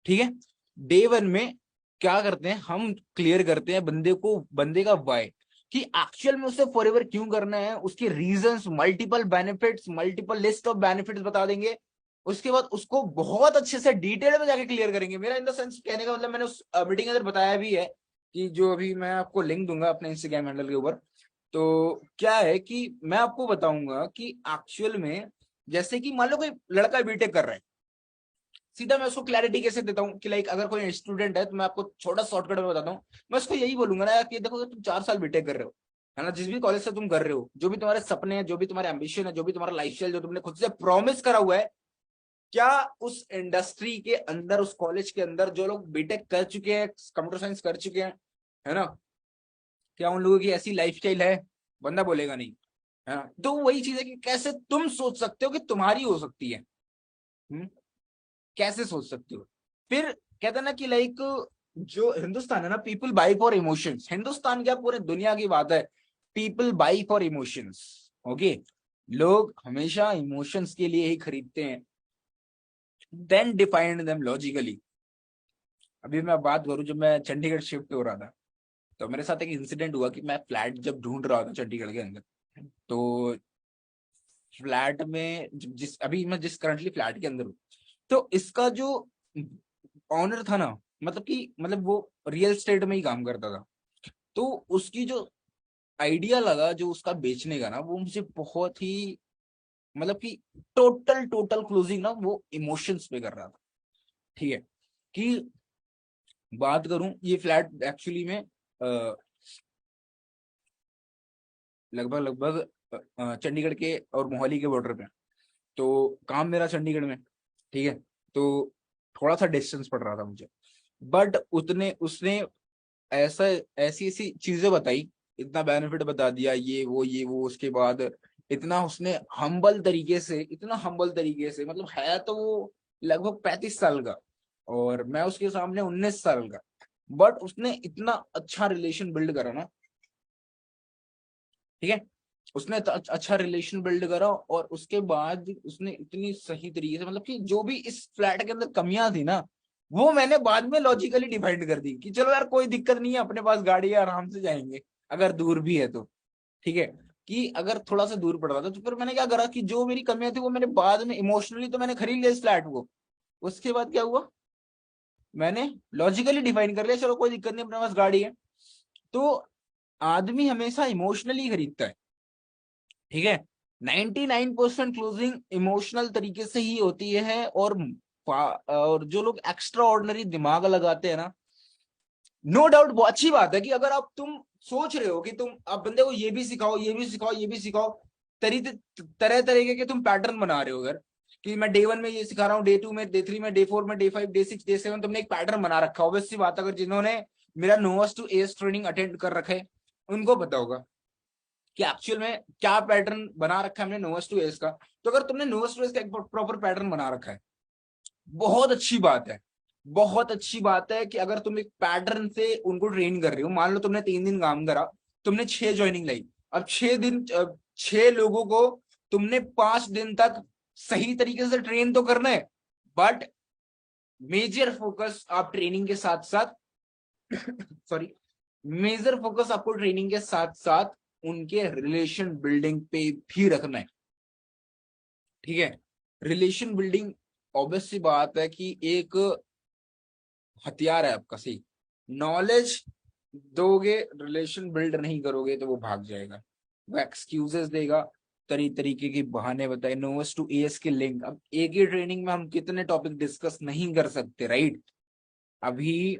ठीक है, डे 1 में क्या करते हैं, हम क्लियर करते हैं बंदे का वाई, कि एक्चुअल में उसे फॉरएवर क्यों करना है, उसके reasons, multiple benefits, multiple list of benefits बता देंगे। उसके बाद उसको बहुत अच्छे से डिटेल में जाके क्लियर करेंगे। मेरा इन द सेंस कहने का मतलब, मैंने उस मीटिंग के अंदर बताया भी है कि जो अभी मैं आपको लिंक दूंगा अपने इंस्टाग्राम हैंडल के ऊपर। तो क्या है कि मैं आपको बताऊंगा कि एक्चुअल में, जैसे कि मान लो कोई लड़का बीटेक कर रहा है, सीधा मैं उसको क्लैरिटी कैसे देता हूँ कि लाइक अगर कोई स्टूडेंट है तो मैं आपको छोटा शॉर्टकट में बताता हूँ। मैं उसको यही बोलूंगा ना यार कि देखो, तुम 4 साल बीटेक कर रहे हो, है ना, जिस भी कॉलेज से तुम कर रहे हो, जो भी तुम्हारे सपने हैं, जो भी तुम्हारे एम्बिशन है, जो भी तुम्हारा लाइफस्टाइल जो तुमने खुद से प्रॉमिस करा हुआ है, क्या उस इंडस्ट्री के अंदर, उस कॉलेज के अंदर जो लोग बीटेक कर चुके हैं, कंप्यूटर साइंस कर चुके हैं, है ना, क्या उन लोगों की ऐसी लाइफस्टाइल है? बंदा बोलेगा नहीं, है ना। तो वही चीज है कि कैसे तुम सोच सकते हो कि तुम्हारी हो सकती है। कैसे सोच सकते हो? फिर कहते हैं ना कि लाइक, जो हिंदुस्तान है ना, people by for emotions. Hindustan क्या, पूरे दुनिया की बात है, people by for emotions. Okay, लोग हमेशा इमोशंस के लिए ही खरीदते हैं, देन डिफाइंड देम लॉजिकली। अभी मैं बात करूं, जब मैं चंडीगढ़ शिफ्ट हो रहा था, तो मेरे साथ एक इंसिडेंट हुआ कि मैं फ्लैट जब ढूंढ रहा था चंडीगढ़ के अंदर, तो फ्लैट में जिस अभी मैं जिस करंटली फ्लैट के अंदर हूँ, तो इसका जो ऑनर था ना, मतलब कि मतलब वो रियल स्टेट में ही काम करता था। तो उसकी जो आइडिया लगा जो उसका बेचने का ना, वो मुझे बहुत ही, मतलब कि टोटल टोटल क्लोजिंग ना वो इमोशंस पे कर रहा था। ठीक है, कि बात करूं, ये फ्लैट एक्चुअली में लगभग लगभग चंडीगढ़ के और मोहाली के बॉर्डर पे। तो काम मेरा चंडीगढ़ में, ठीक है, तो थोड़ा सा डिस्टेंस पड़ रहा था मुझे, बट उतने उसने ऐसा ऐसी ऐसी चीजें बताई, इतना बेनिफिट बता दिया, ये वो उसके बाद इतना उसने हम्बल तरीके से, इतना हम्बल तरीके से, मतलब है तो वो लगभग 35 साल का और मैं उसके सामने 19 साल का, बट उसने इतना अच्छा रिलेशन बिल्ड करा ना। ठीक है, उसने अच्छा रिलेशन बिल्ड करा, और उसके बाद उसने इतनी सही तरीके से, मतलब कि जो भी इस फ्लैट के अंदर कमियां थी ना, वो मैंने बाद में लॉजिकली डिफाइंड कर दी कि चलो यार कोई दिक्कत नहीं है, अपने पास गाड़ी है, आराम से जाएंगे, अगर दूर भी है तो। ठीक है, कि अगर थोड़ा सा दूर पड़ रहा था तो फिर मैंने क्या करा कि जो मेरी कमियां थी वो मैंने बाद में इमोशनली तो मैंने खरीद लिया इस फ्लैट को। उसके बाद क्या हुआ, मैंने लॉजिकली डिफाइन कर लिया, चलो कोई दिक्कत नहीं, अपने पास गाड़ी है। तो आदमी हमेशा इमोशनली खरीदता है। ठीक है, 99% क्लोजिंग इमोशनल तरीके से ही होती है। और जो लोग एक्स्ट्रा ऑर्डिनरी दिमाग लगाते हैं ना, नो डाउट बहुत अच्छी बात है कि अगर आप तुम सोच रहे हो कि तुम आप बंदे को ये भी सिखाओ, ये भी सिखाओ, ये भी सिखाओ, तरह तरीके के तुम पैटर्न बना रहे हो, अगर कि मैं डे 1 में ये सिखा रहा हूँ, डे 2 में, डे 3 में, डे 4 में, डे 5, डे 6, डे 7, तुमने एक पैटर्न बना रखा है। ऑब्वियस सी बात, अगर जिन्होंने मेरा नोएस टू एस ट्रेनिंग अटेंड कर रखे उनको पता होगा कि एक्चुअल में क्या पैटर्न बना रखा है हमने नोएस टू एस का। तो अगर तुमने नोएस टू एस का एक प्रॉपर पैटर्न बना रखा है, बहुत अच्छी बात है। बहुत अच्छी बात है कि अगर तुम एक पैटर्न से उनको ट्रेन कर रहे हो, मान लो तुमने 3 दिन काम करा, तुमने 6 ज्वाइनिंग लाई, अब 6 लोगों को तुमने 5 दिन तक सही तरीके से ट्रेन तो करना है, बट मेजर फोकस आप ट्रेनिंग के साथ साथ सॉरी मेजर फोकस आपको ट्रेनिंग के साथ साथ उनके रिलेशन बिल्डिंग पे भी रखना है। ठीक है, रिलेशन बिल्डिंग ऑब्वियस सी बात है कि एक हथियार है आपका। सही नॉलेज दोगे, रिलेशन बिल्ड नहीं करोगे तो वो भाग जाएगा, वो एक्सक्यूजेस देगा, तरीके के बहाने बताए, नोएस टू एएस के लिंक। अब एक ही ट्रेनिंग में हम कितने टॉपिक डिस्कस नहीं कर सकते, राइट? अभी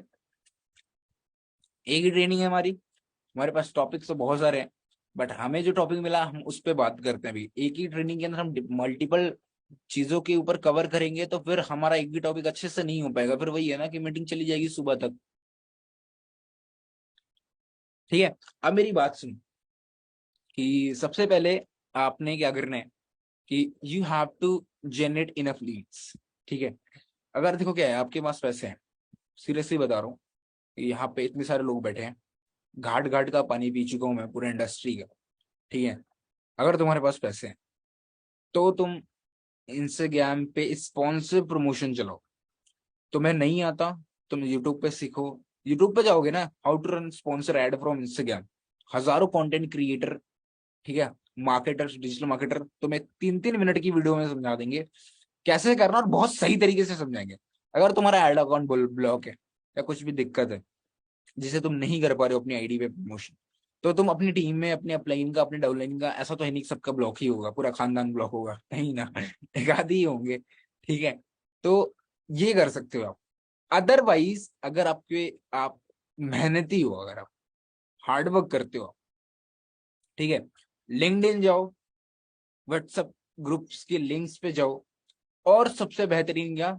एक ही ट्रेनिंग है हमारे पास टॉपिक तो बहुत सारे हैं, बट हमें जो टॉपिक मिला हम उस पर बात करते हैं। अभी एक ही ट्रेनिंग के अंदर हम मल्टीपल चीजों के ऊपर कवर करेंगे तो फिर हमारा एक भी टॉपिक अच्छे से नहीं हो पाएगा, फिर वही है ना कि मीटिंग चली जाएगी सुबह तक। ठीक है, अब मेरी बात सुन कि सबसे पहले आपने क्या करना है कि you have to generate enough leads. ठीक है, अगर देखो क्या है, आपके पास पैसे हैं, सीरियसली बता रहा हूँ, यहाँ पे इतने सारे लोग बैठे हैं, घाट घाट का पानी पी चुका हूं मैं पूरे इंडस्ट्री का। ठीक है, अगर तुम्हारे पास पैसे हैं तो तुम इंस्टाग्राम पे स्पॉन्सर प्रमोशन चलाओ। तुम्हें नहीं आता, तुम यूट्यूब पे सीखो। यूट्यूब पे जाओगे ना, how to run sponsor ad from Instagram, हजारों कंटेंट क्रिएटर, ठीक है, मार्केटर्स, डिजिटल मार्केटर तुम्हें 3-3 मिनट की वीडियो में समझा देंगे कैसे करना, और बहुत सही तरीके से समझाएंगे। अगर तुम्हारा एड अकाउंट ब्लॉक है या कुछ भी दिक्कत है जिसे तुम नहीं कर पा रहे हो अपनी आईडी पे प्रमोशन, तो तुम अपनी टीम में अपने अपलाइन का, अपने डाउनलाइन का, ऐसा तो है नहीं सबका ब्लॉक ही होगा, पूरा खानदान ब्लॉक होगा नहीं ना, एक आधे ही होंगे। ठीक है, तो ये कर सकते हो आप। अदरवाइज अगर आप मेहनती हो, अगर आप हार्ड वर्क करते हो, ठीक है, लिंक्डइन जाओ, व्हाट्सएप ग्रुप्स के लिंक्स पे जाओ, और सबसे बेहतरीन क्या,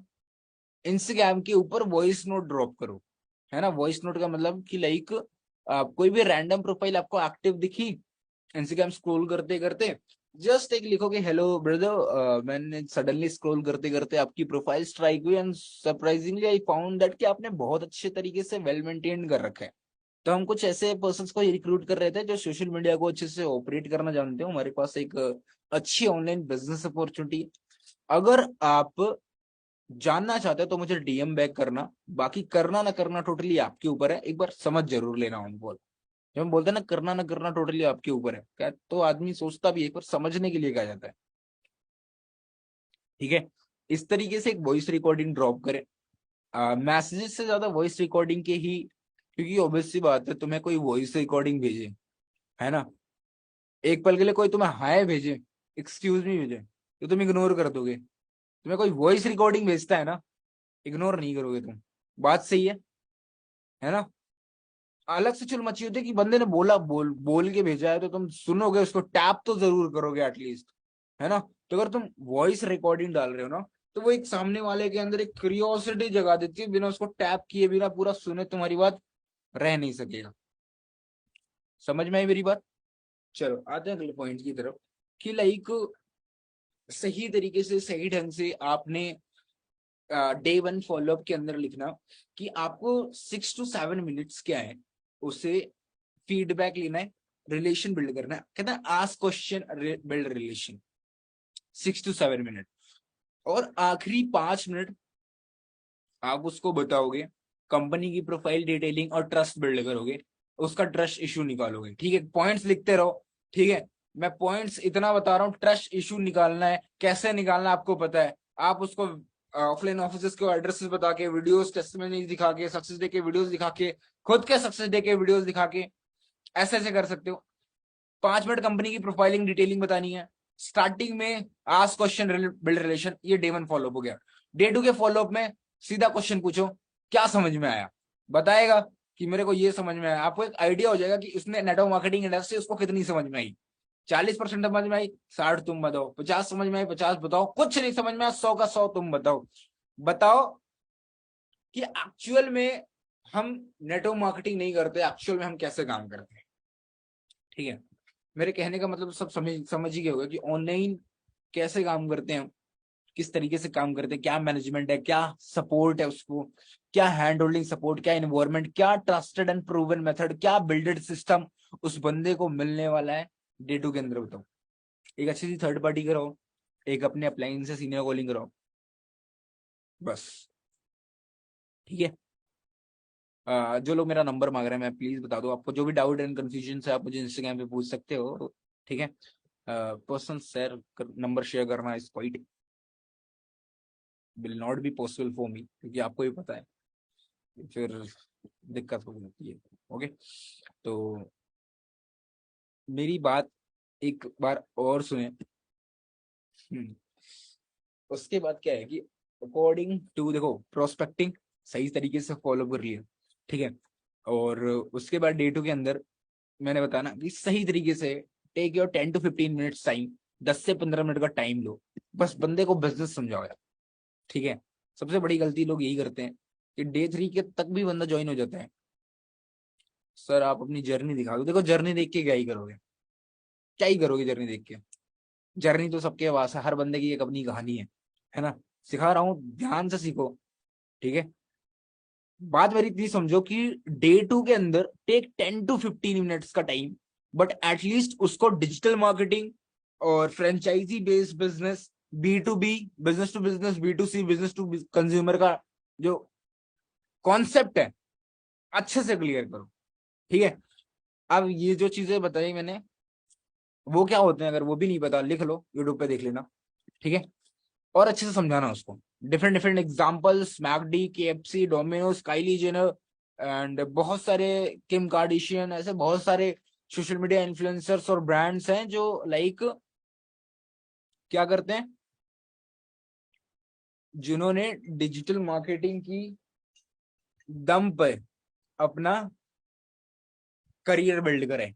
इंस्टाग्राम के ऊपर वॉइस नोट ड्रॉप करो। है ना, वॉइस नोट का मतलब कि लाइक कोई भी रैंडम प्रोफाइल आपको एक्टिव दिखी इंस्टाग्राम स्क्रॉल करते करते, जस्ट एक लिखोगे हेलो ब्रदर, मैंने सडनली स्क्रॉल करते करते आपकी प्रोफाइल स्ट्राइक हुई and surprisingly I found that कि आपने बहुत अच्छे तरीके से वेल मेंटेन कर रखा है। तो हम कुछ ऐसे पर्सन्स को रिक्रूट कर रहे थे जो सोशल मीडिया को अच्छे से ऑपरेट करना जानते हो, हमारे पास एक अच्छी ऑनलाइन बिजनेस अपॉर्चुनिटी। अगर आप जानना चाहते हो तो मुझे डीएम बैक करना, बाकी करना ना करना टोटली आपके ऊपर है, एक बार समझ जरूर लेना ऑन कॉल। जब हम बोलते हैं ना करना ना करना टोटली आपके ऊपर है, क्या तो आदमी सोचता भी एक बार समझने के लिए कहा जाता है। ठीक है, इस तरीके से एक वॉइस रिकॉर्डिंग ड्रॉप करें, मैसेजेस से ज्यादा वॉइस रिकॉर्डिंग के ही, क्योंकि ऑब्वियस सी बात है तुम्हें कोई वॉइस रिकॉर्डिंग भेजे, है ना, एक पल के लिए कोई तुम्हें हाय भेजे, एक्सक्यूज मी भेजे, तो तुम इग्नोर कर दोगे। तुम्हें कोई वॉइस रिकॉर्डिंग भेजता है ना, इग्नोर नहीं करोगे तुम। बात सही है ना। अलग से चुल मची होती है कि बंदे ने बोल के भेजा है तो तुम सुनोगे, उसको टैप तो जरूर करोगे एटलीस्ट, है ना। तो अगर तुम वॉइस रिकॉर्डिंग डाल रहे हो ना, तो वो एक सामने वाले के अंदर एक क्यूरियोसिटी जगा देती है, बिना उसको टैप किए, बिना पूरा सुने तुम्हारी बात रह नहीं सकेगा। समझ में आई मेरी बात? चलो आते हैं अगले पॉइंट की तरफ कि लाइक सही तरीके से, सही ढंग से आपने डे 1 फॉलोअप के अंदर लिखना कि आपको 6 to 7 मिनट्स क्या है, उसे फीडबैक लेना है, रिलेशन बिल्ड करना है। कहते हैं ask question build relation, 6 to 7 minute, और आखिरी 5 मिनट आप उसको बताओगे, कंपनी की प्रोफाइल डिटेलिंग और ट्रस्ट बिल्ड करोगे, उसका ट्रस्ट इशू निकालोगे। ठीक है, पॉइंट्स लिखते रहो। ठीक है, मैं पॉइंट्स इतना बता रहा हूँ, ट्रस्ट इशू निकालना है, कैसे निकालना आपको पता है। आप उसको ऑफलाइन ऑफिस को एड्रेसेस बता के, वीडियोस, टेस्टिमोनीज दिखा के, सक्सेस डे के वीडियोस दिखा के, खुद के सक्सेस डे के वीडियोस दिखा के, ऐसे ऐसे कर सकते हो। 5 मिनट कंपनी की प्रोफाइलिंग डिटेलिंग बतानी है। स्टार्टिंग में आस्क क्वेश्चन बिल्ड रिलेशन, ये डे 1 फॉलोअप हो गया। डे 2 के फॉलोअप में सीधा क्वेश्चन पूछो, क्या समझ में आया, बताएगा कि मेरे को ये समझ में आया। आपको एक आइडिया हो जाएगा कि उसने नेटवर्क मार्केटिंग इंडस्ट्री उसको कितनी समझ में आई। 40% समझ में आई, 60 तुम बताओ, 50 समझ में आई, 50 बताओ, कुछ नहीं समझ में आया, 100 का 100 तुम बताओ। बताओ कि एक्चुअल में हम नेटवर्क मार्केटिंग नहीं करते, एक्चुअल में हम कैसे काम करते हैं। ठीक है, मेरे कहने का मतलब सब समझ ही गए होगा कि ऑनलाइन कैसे काम करते हैं, किस तरीके से काम करते हैं, क्या मैनेजमेंट है, क्या सपोर्ट है उसको, क्या हैंड होल्डिंग सपोर्ट, क्या इन्वायरमेंट, क्या ट्रस्टेड एंड प्रूवन मेथड, क्या बिल्डेड सिस्टम उस बंदे को मिलने वाला है डे 2 के अंदर बताओ। एक अच्छी सी थर्ड पार्टी कराओ, एक अपने अप्लायंस से सीनियर कॉलिंग कराओ, बस। ठीक है। जो लोग मेरा नंबर मांग रहे हैं, मैं प्लीज बता दो, आपको जो भी डाउट एंड कंफ्यूजन है आप मुझे इंस्टाग्राम पे पूछ सकते हो। ठीक है। पर्सनल शेयर नंबर शेयर करना is quite will not be possible for me, क्योंकि आपको भी पता है फिर दिक्कत हो जाती है। ओके, तो मेरी बात एक बार और सुने। उसके बाद क्या है कि अकॉर्डिंग टू, देखो, प्रोस्पेक्टिंग सही तरीके से फॉलो कर लिया, ठीक है। और उसके बाद डे 2 के अंदर मैंने बताया ना कि सही तरीके से take your 10 to 15 minutes time, 10 से 15 मिनट का टाइम लो, बस बंदे को बिजनेस समझाओ यार। ठीक है। सबसे बड़ी गलती लोग यही करते हैं कि डे 3 के तक भी बंदा ज्वाइन हो जाता है। सर आप अपनी जर्नी दिखा दो। देखो, जर्नी देख के क्या ही करोगे, क्या ही करोगे जर्नी देख के? जर्नी तो सबके पास है, हर बंदे की एक अपनी कहानी है ना। सिखा रहा हूँ, ध्यान से सीखो। ठीक है। बात मेरी इतनी समझो कि डे 2 के अंदर टेक 10 to 15 मिनट्स का टाइम, बट एटलीस्ट उसको डिजिटल मार्केटिंग और franchise based business, B2B, business to business, B2C, business to consumer का जो कॉन्सेप्ट है अच्छे से क्लियर करो। ठीक है। अब ये जो चीजें बताई मैंने वो क्या होते हैं, अगर वो भी नहीं पता लिख लो, यूट्यूब पे देख लेना। ठीक है। और अच्छे से समझाना उसको, different different examples, McD, KFC, Domino's, Kylie Jenner and बहुत सारे, किम कार्डिशियन, ऐसे बहुत सारे सोशल मीडिया इन्फ्लुएंसर्स और ब्रांड्स हैं जो लाइक क्या करते हैं, जिन्होंने डिजिटल मार्केटिंग की दम पे अपना करियर बिल्ड करे।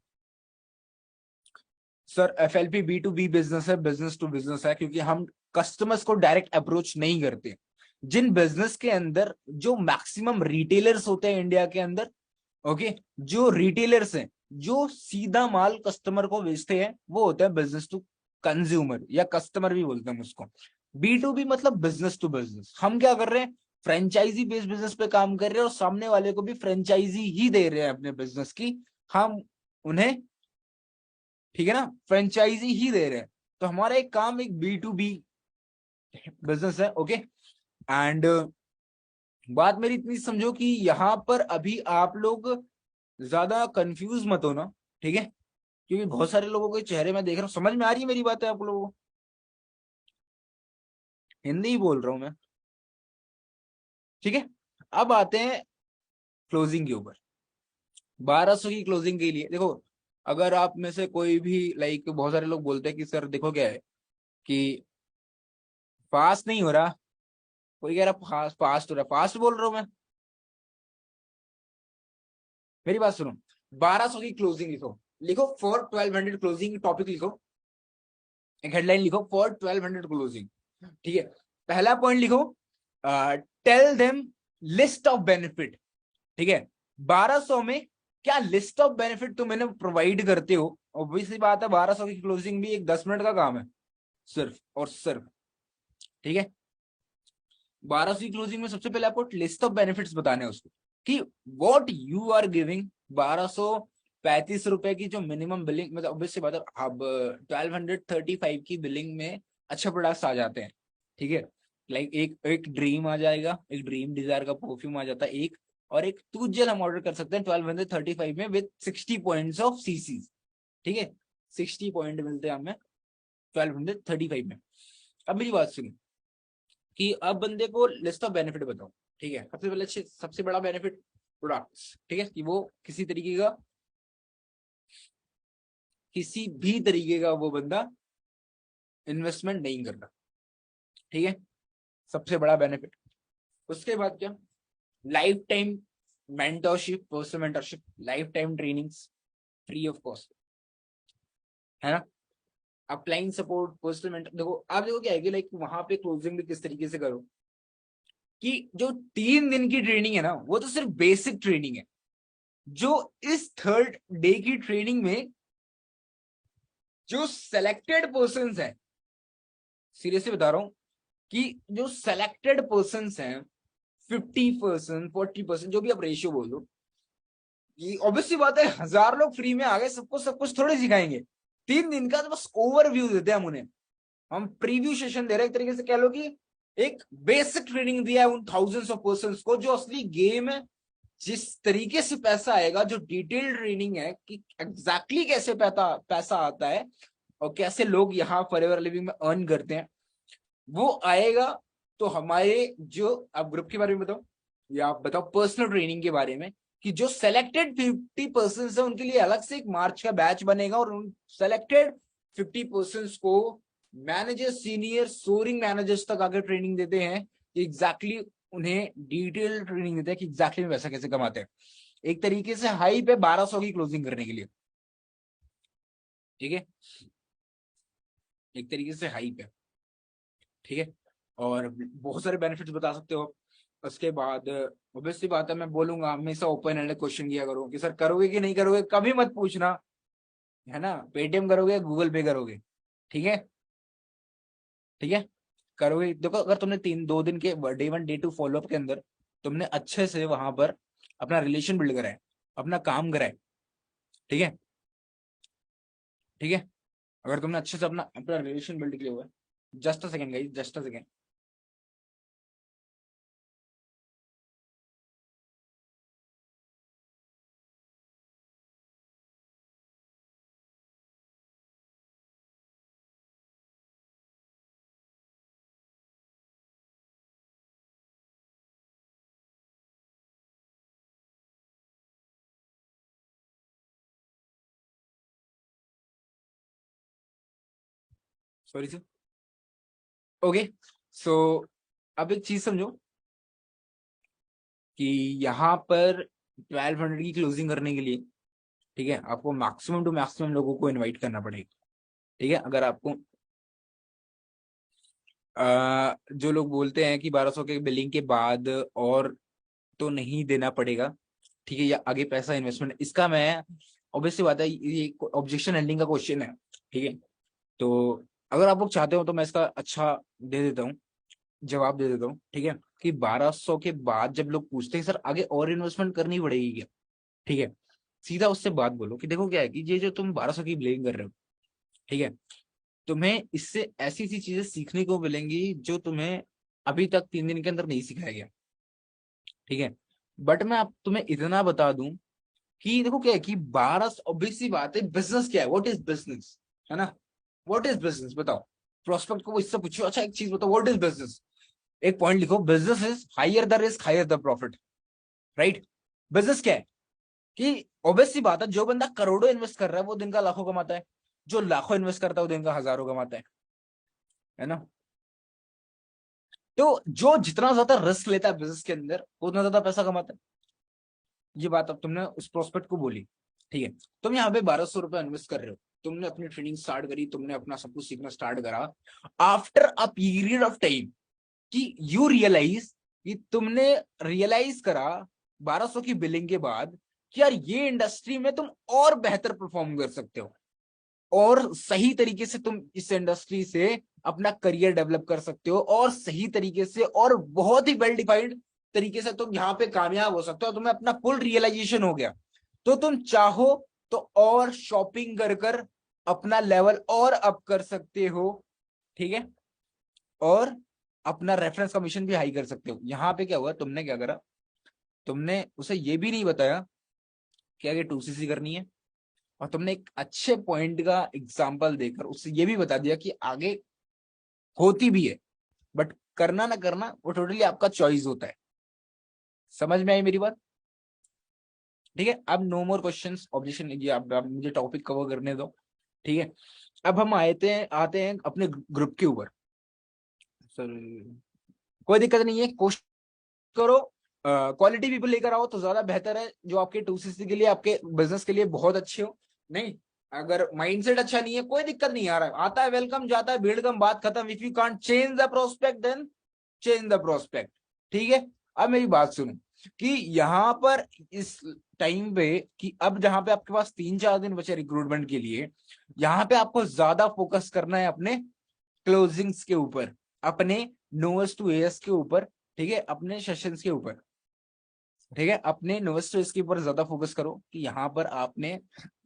सर FLP B2B बिजनेस है, बिजनेस टू बिजनेस है, क्योंकि हम कस्टमर्स को डायरेक्ट अप्रोच नहीं करते। जिन बिजनेस के अंदर जो मैक्सिमम रिटेलर्स होते हैं इंडिया के अंदर, ओके, जो रिटेलर्स हैं जो सीधा माल कस्टमर को बेचते हैं, वो होता है बिजनेस टू कंज्यूमर, या कस्टमर भी बोलते हैं उसको। B2B मतलब बिजनेस टू बिजनेस। हम क्या कर रहे हैं, फ्रेंचाइजी बेस्ड बिजनेस पे काम कर रहे हैं और सामने वाले को भी फ्रेंचाइजी ही दे रहे हैं अपने बिजनेस की, हम उन्हें, ठीक है ना, फ्रेंचाइजी ही दे रहे हैं। तो हमारा एक काम एक B2B बिजनेस है। ओके। एंड बात मेरी इतनी समझो कि यहां पर अभी आप लोग ज्यादा कंफ्यूज मत हो ना, ठीक है, क्योंकि बहुत सारे लोगों के चेहरे में देख रहा हूं। समझ में आ रही है मेरी बात है आप लोगों को? हिंदी ही बोल रहा हूं मैं। ठीक है। अब आते हैं क्लोजिंग के ऊपर। 1200 की क्लोजिंग के लिए देखो, अगर आप में से कोई भी लाइक, बहुत सारे लोग बोलते हैं कि सर देखो क्या है कि फास्ट नहीं हो रहा, कोई कह रहा फास्ट फास्ट हो रहा, फास्ट बोल रहा हूं मैं। मेरी बात सुनो, 1200 की क्लोजिंग लिखो, लिखो फॉर 1200 क्लोजिंग, टॉपिक लिखो, एक हेडलाइन लिखो फॉर 1200 क्लोजिंग। ठीक है। पहला पॉइंट लिखो, tell them list of benefit. ठीक है। 1200 में क्या लिस्ट ऑफ बेनिफिट तुम इन्हें प्रोवाइड करते हो? ऑब्वियसली बात है, 1200 की क्लोजिंग भी एक 10 मिनट का काम है सिर्फ और सिर्फ। ठीक है। 1200 की क्लोजिंग में सबसे पहले आपको लिस्ट ऑफ बेनिफिट्स बताने हैं उसको, कि व्हाट यू आर गिविंग। 1235 रुपए की जो मिनिमम बिलिंग, मतलब ऑब्वियसली बात है, अब 1235 की बिलिंग में अच्छे प्रोडक्ट्स आ जाते हैं। ठीक है। लाइक एक एक ड्रीम आ जाएगा, एक ड्रीम डिजायर का परफ्यूम आ जाता है एक, और एक टूथ जेल हम ऑर्डर कर सकते हैं 1235 में विद 60 पॉइंट्स ऑफ CC। ठीक है। 60 पॉइंट मिलते हैं हमें 1235 में। अब मेरी बात सुनिए कि अब बंदे को लिस्ट ऑफ बेनिफिट बताओ। ठीक है। सबसे पहले सबसे बड़ा बेनिफिट प्रोडक्ट्स। ठीक है, कि वो किसी भी तरीके का वो बंदा इन्वेस्टमेंट नहीं कर रहा। ठीक है। सबसे बड़ा बेनिफिट। उसके बाद क्या, life time mentorship, personal mentorship, life time trainings free of cost, है ना। Upline support, personal mentor. देखो आप देखो क्या है कि लाइक वहां पे क्लोजिंग भी किस तरीके से करो कि जो 3 दिन की ट्रेनिंग है ना, वो तो सिर्फ बेसिक ट्रेनिंग है। जो इस थर्ड डे की ट्रेनिंग में जो सेलेक्टेड पर्संस हैं, सीरियसली बता रहा हूं कि जो सेलेक्टेड पर्संस हैं, 50%, 40%, जो भी आप रेशियो बोल दो, ये ऑब्वियसली बात है, 1000 लोग फ्री में आ गए, सबको सब कुछ थोड़े सिखाएंगे। 3 दिन का तो बस ओवरव्यू देते हैं हम उन्हें, हम प्रीव्यू सेशन दे रहे हैं, एक तरीके से कह लो कि एक बेसिक ट्रेनिंग दिया है उन थाउजेंड्स ऑफ पर्संस को, जो असली गेम है, जिस तरीके से पैसा आएगा, जो डिटेल ट्रेनिंग है कि एग्जैक्टली कैसे पैसा आता है और कैसे लोग यहाँ फॉरएवर लिविंग में अर्न करते हैं, वो आएगा। तो हमारे जो, आप ग्रुप के बारे में बताओ या आप बताओ पर्सनल ट्रेनिंग के बारे में, कि जो सेलेक्टेड 50% है उनके लिए अलग से एक मार्च का बैच बनेगा, और उन सेलेक्टेड 50% को मैनेजर, सीनियर, सोरिंग मैनेजर्स तक आकर ट्रेनिंग देते हैं कि एग्जैक्टली उन्हें डिटेल ट्रेनिंग देते हैं कि एग्जैक्टली पैसा कैसे कमाते हैं, एक तरीके से हाई पे 1200 की क्लोजिंग करने के लिए, ठीक है, एक तरीके से हाई पे, ठीक है। और बहुत सारे बेनिफिट्स बता सकते हो। उसके बाद ऑब्वियसली बात है, मैं बोलूंगा हमेशा ओपन एंडेड क्वेश्चन किया करो कि सर करोगे कि नहीं करोगे, कभी मत पूछना, है ना, पेटीएम करोगे, गूगल पे करोगे, ठीक है, ठीक है, करोगे। देखो अगर तुमने 2 दिन के डे 1 डे 2 फॉलोअप के अंदर तुमने अच्छे से वहां पर अपना रिलेशन बिल्ड करा है, अपना काम करा है, ठीक है, ठीक है, अगर तुमने अच्छे से अपना अपना रिलेशन बिल्ड किया हुआ है, just a second guys, just a second, sorry sir, okay. So अब एक चीज समझो कि यहाँ पर 1200 की क्लोजिंग करने के लिए, ठीक है, आपको मैक्सिमम टू मैक्सिमम लोगों को इनवाइट करना पड़ेगा, ठीक है। अगर आपको जो लोग बोलते हैं कि 1200 के बिलिंग के बाद और तो नहीं देना पड़ेगा, ठीक है, या आगे पैसा इन्वेस्टमेंट, इसका मैं ऑब्वियसली बात है, ये ऑब्जेक्शन हैंडलिंग का क्वेश्चन है, ठीक है। तो अगर आप लोग चाहते हो तो मैं इसका अच्छा दे देता हूँ, जवाब दे देता हूँ, ठीक है, कि 1200 के बाद जब लोग पूछते हैं सर आगे और इन्वेस्टमेंट करनी पड़ेगी क्या, ठीक है, सीधा उससे बात बोलो कि देखो क्या है कि ये जो तुम 1200 की बिलिंग कर रहे हो, ठीक है, तुम्हें इससे ऐसी सी चीजें सीखने को मिलेंगी जो तुम्हें अभी तक 3 दिन के अंदर नहीं सिखाया गया, ठीक है। बट मैं आप तुम्हें इतना बता दूं कि देखो क्या है कि 12, ऑब्वियसली बात है, बिजनेस क्या है, व्हाट इज बिजनेस, है ना, व्हाट इज बिजनेस बताओ, प्रोस्पेक्ट को इससे पूछो, अच्छा एक चीज बताओ, व्हाट इज बिजनेस, एक पॉइंट लिखो, business is higher the risk higher the profit, right. Business क्या है कि ऑब्वियसली बात है, जो बंदा करोड़ों इन्वेस्ट कर रहा है वो दिन का लाखों कमाता है, जो लाखों इन्वेस्ट करता है वो दिन का हजारों कमाता है ना। तो जो जितना ज्यादा रिस्क लेता है बिजनेस के अंदर वो उतना ज्यादा पैसा कमाता है, ये बात अब तुमने उस प्रोस्पेक्ट को बोली, ठीक है। तुम यहाँ पे 1200 रुपए इन्वेस्ट कर रहे हो, तुमने अपनी ट्रेनिंग स्टार्ट करी, तुमने अपना सब कुछ सीखना स्टार्ट करा, after a period of time कि यू रियलाइज, कि तुमने रियलाइज करा 1200 की बिलिंग के बाद कि यार ये इंडस्ट्री में तुम और बेहतर परफॉर्म कर सकते हो, और सही तरीके से तुम इस इंडस्ट्री से अपना करियर डेवलप कर सकते हो, और सही तरीके से और बहुत ही वेल डिफाइंड तरीके से तुम यहाँ पे कामयाब हो सकते हो, तुम्हें अपना फुल रियलाइजेशन हो गया, तो तुम चाहो तो और शॉपिंग कर कर अपना लेवल और अप कर सकते हो, ठीक है, और अपना रेफरेंस कमीशन भी हाई कर सकते हो। यहाँ पे क्या हुआ, तुमने क्या करा, तुमने उसे ये भी नहीं बताया कि आगे 2CC करनी है, और तुमने एक अच्छे पॉइंट का एग्जांपल देकर उससे ये भी बता दिया कि आगे होती भी है, बट करना ना करना वो टोटली आपका चॉइस होता है। समझ में आई मेरी बात, ठीक है। अब नो मोर क्वेश्चंस, ऑब्जेक्शन, ये आप मुझे टॉपिक कवर करने दो, ठीक है। अब हम आते हैं अपने ग्रुप के ऊपर। सर कोई दिक्कत नहीं है, कोशिश करो क्वालिटी पीपल लेकर आओ तो ज्यादा बेहतर है, जो आपके 2CC के लिए, आपके बिजनेस के लिए बहुत अच्छे हो। नहीं, अगर माइंडसेट अच्छा नहीं है कोई दिक्कत नहीं, आ रहा है आता है वेलकम, जाता है भीड़ कम, बात खत्म। If you can't change the prospect then change the prospect, ठीक है। अब मेरी बात सुनो कि यहाँ पर इस टाइम पे, कि अब जहां पे आपके पास 3-4 दिन बचे रिक्रूटमेंट के लिए, यहाँ पे आपको ज्यादा फोकस करना है अपने क्लोजिंग्स के ऊपर, अपने नोएस टू एएस के ऊपर, ठीक है, अपने सेशंस के ऊपर। ठीक है, अपने नर्वस स्ट्रेस के ऊपर ज्यादा फोकस करो कि यहाँ पर आपने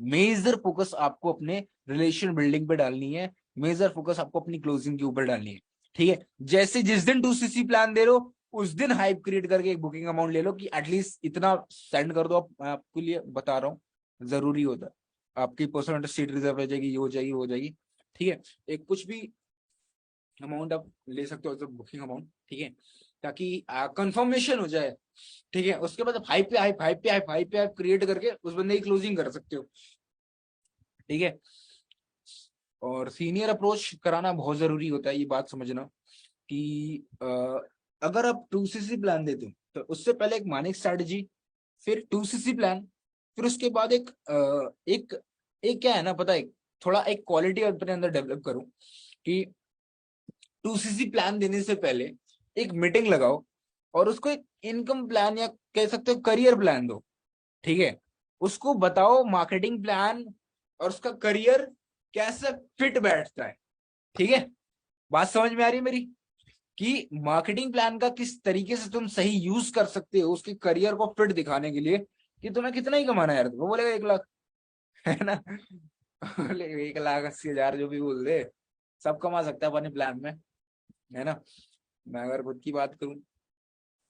मेजर फोकस आपको अपने रिलेशन बिल्डिंग पे डालनी है, मेजर फोकस आपको अपनी क्लोजिंग के ऊपर डालनी है। ठीक है, जैसे जिस दिन 2cc प्लान दे रहे हो उस दिन हाइप क्रिएट करके एक बुकिंग अमाउंट ले लो कि एटलीस्ट इतना सेंड कर दो। मैं आपके लिए बता रहा हूँ, जरूरी होता है, आपकी पर्सनल सीट रिजर्व हो जाएगी, ये हो जाएगी, वो हो जाएगी। ठीक है, एक कुछ भी अमाउंट आप ले सकते हो बुकिंग अमाउंट, ठीक है, ताकि कंफर्मेशन हो जाए। ठीक है, उसके बाद हाइप पे हाइप, हाइप पे हाइप, हाइप पे हाइप क्रिएट करके उस बंदे की क्लोजिंग कर सकते हो। ठीक है, और सीनियर अप्रोच कराना बहुत जरूरी होता है, ये बात समझना कि अगर आप 2cc प्लान देते हो तो उससे पहले एक मानिक स्ट्रेटजी, फिर 2cc प्लान, फिर उसके बाद एक क्या है ना, पता है, थोड़ा एक क्वालिटी अपने अंदर डेवलप करो कि 2cc प्लान देने से पहले एक मीटिंग लगाओ और उसको एक इनकम प्लान या कह सकते हो करियर प्लान दो। ठीक है, उसको बताओ मार्केटिंग प्लान और उसका करियर कैसे फिट बैठता है। ठीक है, बात समझ में आ रही है मेरी कि मार्केटिंग प्लान का किस तरीके से तुम सही यूज कर सकते हो उसके करियर को फिट दिखाने के लिए कि तुम्हें कितना ही कमाना है यार, वो बोलेगा 1 लाख, है ना, बोले 1,80,000 जो भी बोल दे, सब कमा सकता है अपने प्लान में, है ना। मैं अगर खुद की बात करूं,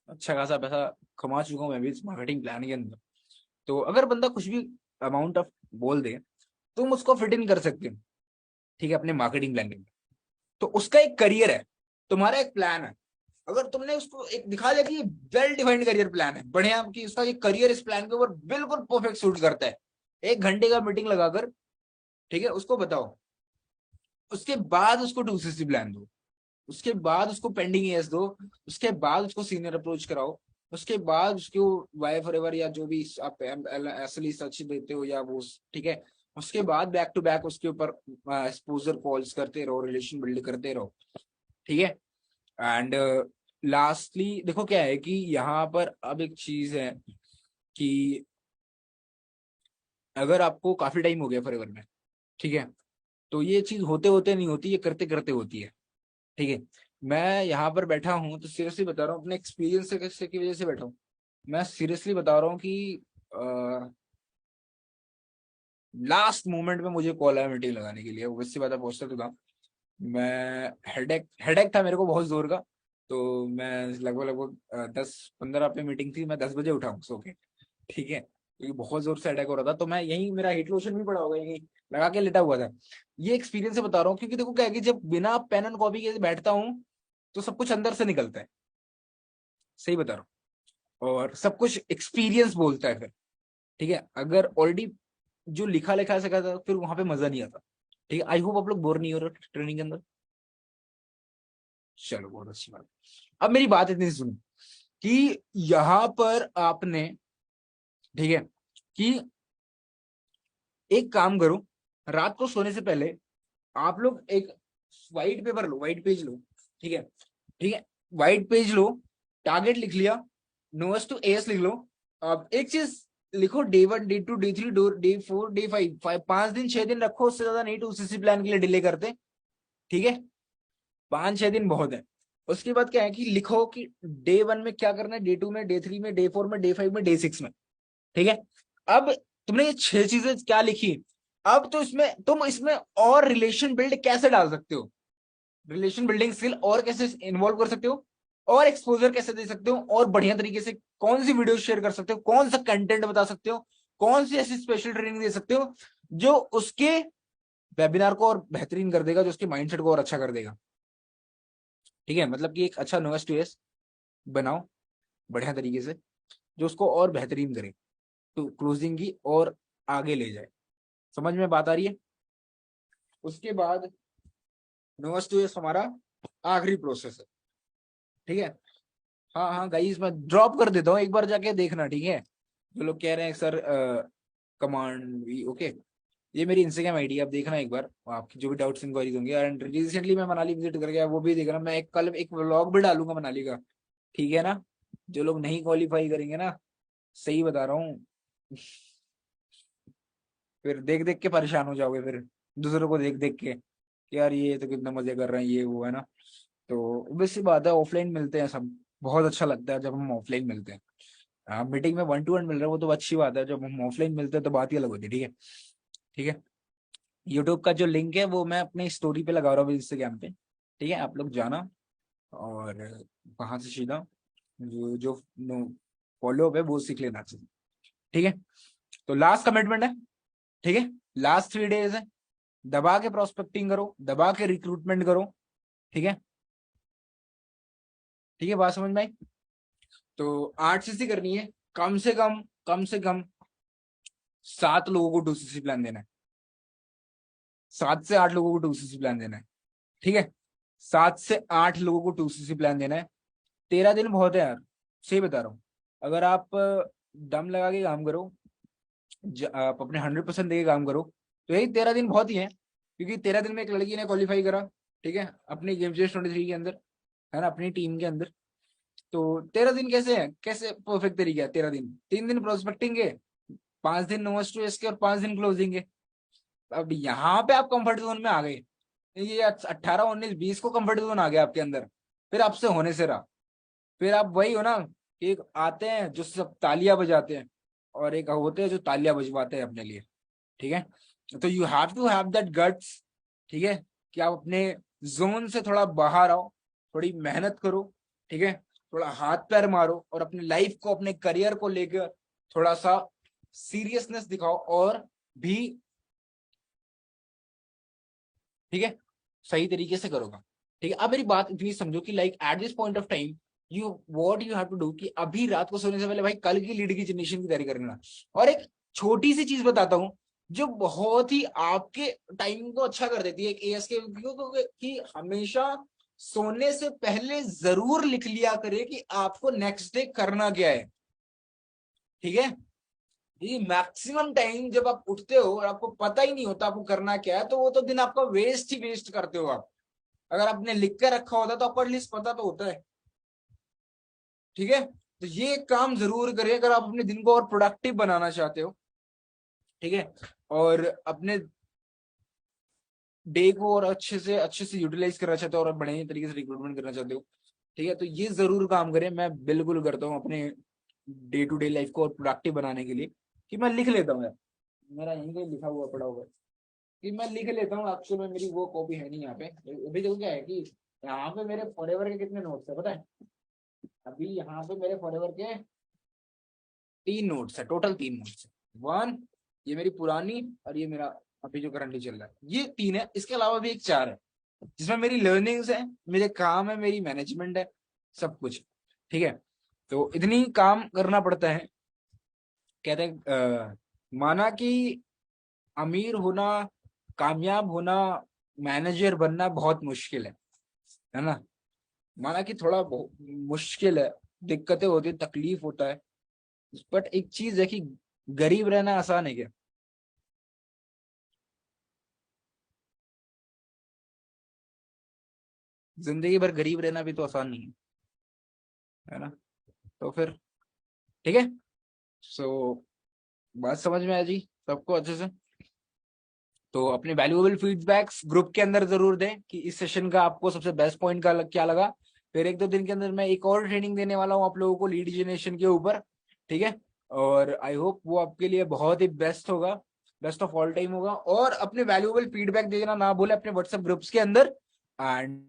अच्छा खासा पैसा कमा चुका हूं मैं भी इस मार्केटिंग प्लान के अंदर। तो अगर बंदा कुछ भी अमाउंट ऑफ बोल दे, तुम उसको फिट इन कर सकते हो, ठीक है, अपने मार्केटिंग प्लान के अंदर। तो उसका एक करियर है, तुम्हारा एक प्लान है, अगर तुमने उसको एक दिखा दिया कि वेल डिफाइंड करियर प्लान है बढ़िया, कि उसका ये करियर इस प्लान के ऊपर बिल्कुल परफेक्ट सूट करता है, 1 घंटे का मीटिंग लगाकर, ठीक है, उसको बताओ। उसके बाद उसको 2cc प्लान दो, उसके बाद उसको पेंडिंग ईएस दो, उसके बाद उसको सीनियर अप्रोच कराओ, उसके बाद उसको वाई फॉरएवर या जो भी आप असली सच देते हो या वो, ठीक है, उसके बाद बैक टू बैक उसके ऊपर एक्सपोजर कॉल्स करते रहो, रिलेशन बिल्ड करते रहो। ठीक है, एंड लास्टली देखो क्या है कि यहाँ पर अब एक चीज है कि अगर आपको काफी टाइम हो गया फॉरएवर में, ठीक है, तो ये चीज होते होते नहीं होती, ये करते करते होती है। ठीक है, मैं यहाँ पर बैठा हूँ तो सीरियसली बता रहा हूँ, अपने एक्सपीरियंस से की वजह से बैठा हूँ, मैं सीरियसली बता रहा हूँ कि लास्ट मोमेंट में मुझे कॉल आया मीटिंग लगाने के लिए, वैसी बात है, पहुंचता तो था मैं, हेडेक हेडेक था मेरे को बहुत जोर का। तो मैं लगभग लगभग 10-15 पे मीटिंग थी, मैं 10 बजे उठा हूँ सो के। ठीक है, क्योंकि बहुत जोर से अटैक हो रहा था, तो मैं यही, मेरा हीट लोशन भी पड़ा होगा यही लगा के लेटा हुआ था। ये एक्सपीरियंस से बता रहा हूँ, क्योंकि देखो क्या है कि जब बिना पेन एंड कॉपी के बैठता हूँ तो सब कुछ अंदर से निकलता है, सही बता रहा हूँ, और सब कुछ एक्सपीरियंस बोलता है फिर। ठीक है, अगर ऑलरेडी जो लिखा लिखा से था फिर वहां पे मजा नहीं आता। ठीक है, आई होप आप लोग बोर नहीं हो रहे ट्रेनिंग के अंदर। चलो बहुत अच्छी बात। अब मेरी बात इतनी सुनो कि यहां पर आपने, ठीक है, कि एक काम करो, रात को सोने से पहले आप लोग एक व्हाइट पेपर लो, व्हाइट पेज लो, ठीक है, ठीक है, व्हाइट पेज लो, टारगेट लिख लिया, नोएस टू एस लिख लो। अब एक चीज लिखो, day 1 day 2 day 3 day 4 day 5, 5 दिन 6 दिन रखो, उससे ज्यादा नहीं 2cc प्लान के लिए डिले करते। ठीक है, 5-6 दिन बहुत है। उसके बाद क्या है कि लिखो कि डे 1 में क्या करना है, डे 2 में, डे 3 में, डे 4 में, डे 5 में, डे 6 में। ठीक है, अब तुमने ये 6 चीजें क्या लिखी, अब तो इसमें तुम इसमें और रिलेशन बिल्ड कैसे डाल सकते हो, रिलेशन बिल्डिंग स्किल और कैसे इन्वॉल्व कर सकते हो, और एक्सपोजर कैसे दे सकते हो, और बढ़िया तरीके से कौन सी वीडियो शेयर कर सकते हो, कौन सा कंटेंट बता सकते हो, कौन सी ऐसी स्पेशल ट्रेनिंग दे सकते हो जो उसके वेबिनार को और बेहतरीन कर देगा, जो उसके माइंडसेट को और अच्छा कर देगा। ठीक है, मतलब कि एक अच्छा नोएस टू एस बनाओ बढ़िया तरीके से, जो उसको और बेहतरीन करे, तो क्लोजिंग की और आगे ले जाए। समझ में बात आ रही है। उसके बाद नोएस टू एस हमारा आखिरी प्रोसेस है। ठीक है, हाँ हाँ गाइस, मैं ड्रॉप कर देता हूँ, एक बार जाके देखना, ठीक है। जो लोग कह रहे हैं सर कमांड भी ओके, ये मेरी इंस्टाग्राम आईडी, आप देखना एक बार, आपकी जो भी डाउट्स इंक्वायरीज होंगे। एंड रिसेंटली मैं मनाली विजिट करके आया, वो भी देखना, मैं कल एक व्लॉग भी डालूंगा मनाली का, ठीक है ना। जो लोग नहीं क्वालिफाई करेंगे ना, सही बता रहा हूँ, फिर देख देख के परेशान हो जाओगे, फिर दूसरों को देख देख के कि यार ये तो कितना मजे कर रहे हैं, ये वो, है ना। तो वैसी बात है, ऑफलाइन मिलते हैं सब, बहुत अच्छा लगता है जब हम ऑफलाइन मिलते हैं। मीटिंग में 1-to-1 मिल रहा है वो तो अच्छी बात है, जब हम ऑफलाइन मिलते हैं तो बात ही अलग होती है। ठीक है, ठीक है। यूट्यूब का जो लिंक है वो मैं अपनी स्टोरी पे लगा रहा हूँ इंस्टाग्राम पे, ठीक है, आप लोग जाना और वहां से सीधा जो जो फॉलो अप है वो सीख लेना चाहिए। ठीक है, तो लास्ट कमिटमेंट है, ठीक है, लास्ट 3 डेज है, दबा के प्रोस्पेक्टिंग करो, दबा के रिक्रूटमेंट करो। ठीक है, ठीक है, बात समझ में आई? तो 8 CC करनी है, कम से कम 7 लोगों को 2 CC प्लान देना है, 7 से 8 लोगों को 2 CC प्लान देना है। ठीक है, 7 से 8 लोगों को 2 CC प्लान देना है। 13 दिन बहुत है यार, सही बता रहा हूँ। अगर आप दम लगा के काम करो, आप अपने 100% दे के काम करो, तो यही 13 दिन बहुत ही है, क्योंकि 13 दिन में एक लड़की ने क्वालिफाई करा, ठीक है, अपनी गेम चेस 23 के अंदर, है ना, अपनी टीम के अंदर। तो 13 दिन कैसे है, कैसे परफेक्ट तरीका है 13 दिन? 3 दिन प्रोस्पेक्टिंग के, 5 दिन नोस टू एस के और 5 दिन क्लोजिंग के। अब यहाँ पे आप कंफर्ट जोन में आ गए, ये 18, 19, 20 को कंफर्ट जोन आ गया आपके अंदर, फिर आपसे होने से रहा। फिर आप वही हो ना, एक आते हैं जो सब तालियां बजाते हैं, और एक होते हैं जो तालियां बजवाते हैं अपने लिए। ठीक है, तो you have to have that guts, ठीक है, कि आप अपने जोन से थोड़ा बाहर आओ, थोड़ी मेहनत करो, ठीक है, थोड़ा हाथ पैर मारो और अपनी लाइफ को, अपने करियर को लेकर थोड़ा सा सीरियसनेस दिखाओ और भी, ठीक है, सही तरीके से करोगा। ठीक है, अब मेरी बात इतनी समझो कि like at this point of time you what you have to do, कि अभी रात को सोने से पहले भाई कल की लीड की जनरेशन की तैयारी करना। और एक छोटी सी चीज बताता हूँ जो बहुत ही आपके टाइम को अच्छा कर देती है, एक एएस के कि हमेशा सोने से पहले जरूर लिख लिया करे कि आपको नेक्स्ट डे करना क्या है। ठीक है, ये मैक्सिमम टाइम जब आप उठते हो और आपको पता ही नहीं होता आपको करना क्या है, तो वो तो दिन आपका वेस्ट ही वेस्ट करते हो आप। अगर आपने लिख के रखा होता तो आपको एटलीस्ट पता तो होता है। ठीक है, तो ये काम जरूर करें अगर आप अपने दिन को और प्रोडक्टिव बनाना चाहते हो। ठीक है, और अपने डे को और अच्छे से यूटिलाइज करना चाहते हो और बड़े तरीके से रिक्रूटमेंट करना चाहते हो। ठीक है, तो ये जरूर काम करें, मैं बिल्कुल करता हूँ अपने डे टू डे लाइफ को और प्रोडक्टिव बनाने के लिए, कि मैं लिख लेता हूँ यार, मेरा यहीं कहीं लिखा हुआ पड़ा हुआ है कि मैं लिख लेता हूँ। एक्चुअल में मेरी वो कॉपी है नहीं यहाँ पे। अभी देखो क्या है कि यहाँ पे मेरे फॉरएवर के कितने नोट्स है पता है? अभी यहाँ पे मेरे फॉरएवर के 3 नोट्स है, टोटल 3 नोट्स है। 1, ये मेरी पुरानी, और ये मेरा अभी जो करंटली चल रहा है, ये 3 है। इसके अलावा भी एक 4 है जिसमें मेरी लर्निंग्स है, मेरे काम है, मेरी मैनेजमेंट है, सब कुछ। ठीक है, तो इतनी काम करना पड़ता है। कहते हैं माना कि अमीर होना, कामयाब होना, मैनेजर बनना बहुत मुश्किल है ना? माना कि थोड़ा मुश्किल है, दिक्कतें होती है, तकलीफ होता है, बट एक चीज है कि गरीब रहना आसान है क्या? जिंदगी भर गरीब रहना भी तो आसान नहीं है ना? तो फिर ठीक है, सो बात समझ में आया जी सबको अच्छे से? तो अपने वैल्यूएबल फीडबैक्स ग्रुप के अंदर जरूर दें कि इस सेशन का आपको सबसे बेस्ट पॉइंट का क्या लगा। फिर 1-2 दिन के अंदर मैं एक और ट्रेनिंग देने वाला हूँ आप लोगों को लीड जनरेशन के ऊपर। ठीक है, और आई होप वो आपके लिए बहुत ही बेस्ट होगा, बेस्ट ऑफ ऑल टाइम होगा। और अपने वैल्यूएबल फीडबैक देना ना भूले अपने व्हाट्सएप ग्रुप्स के अंदर। एंड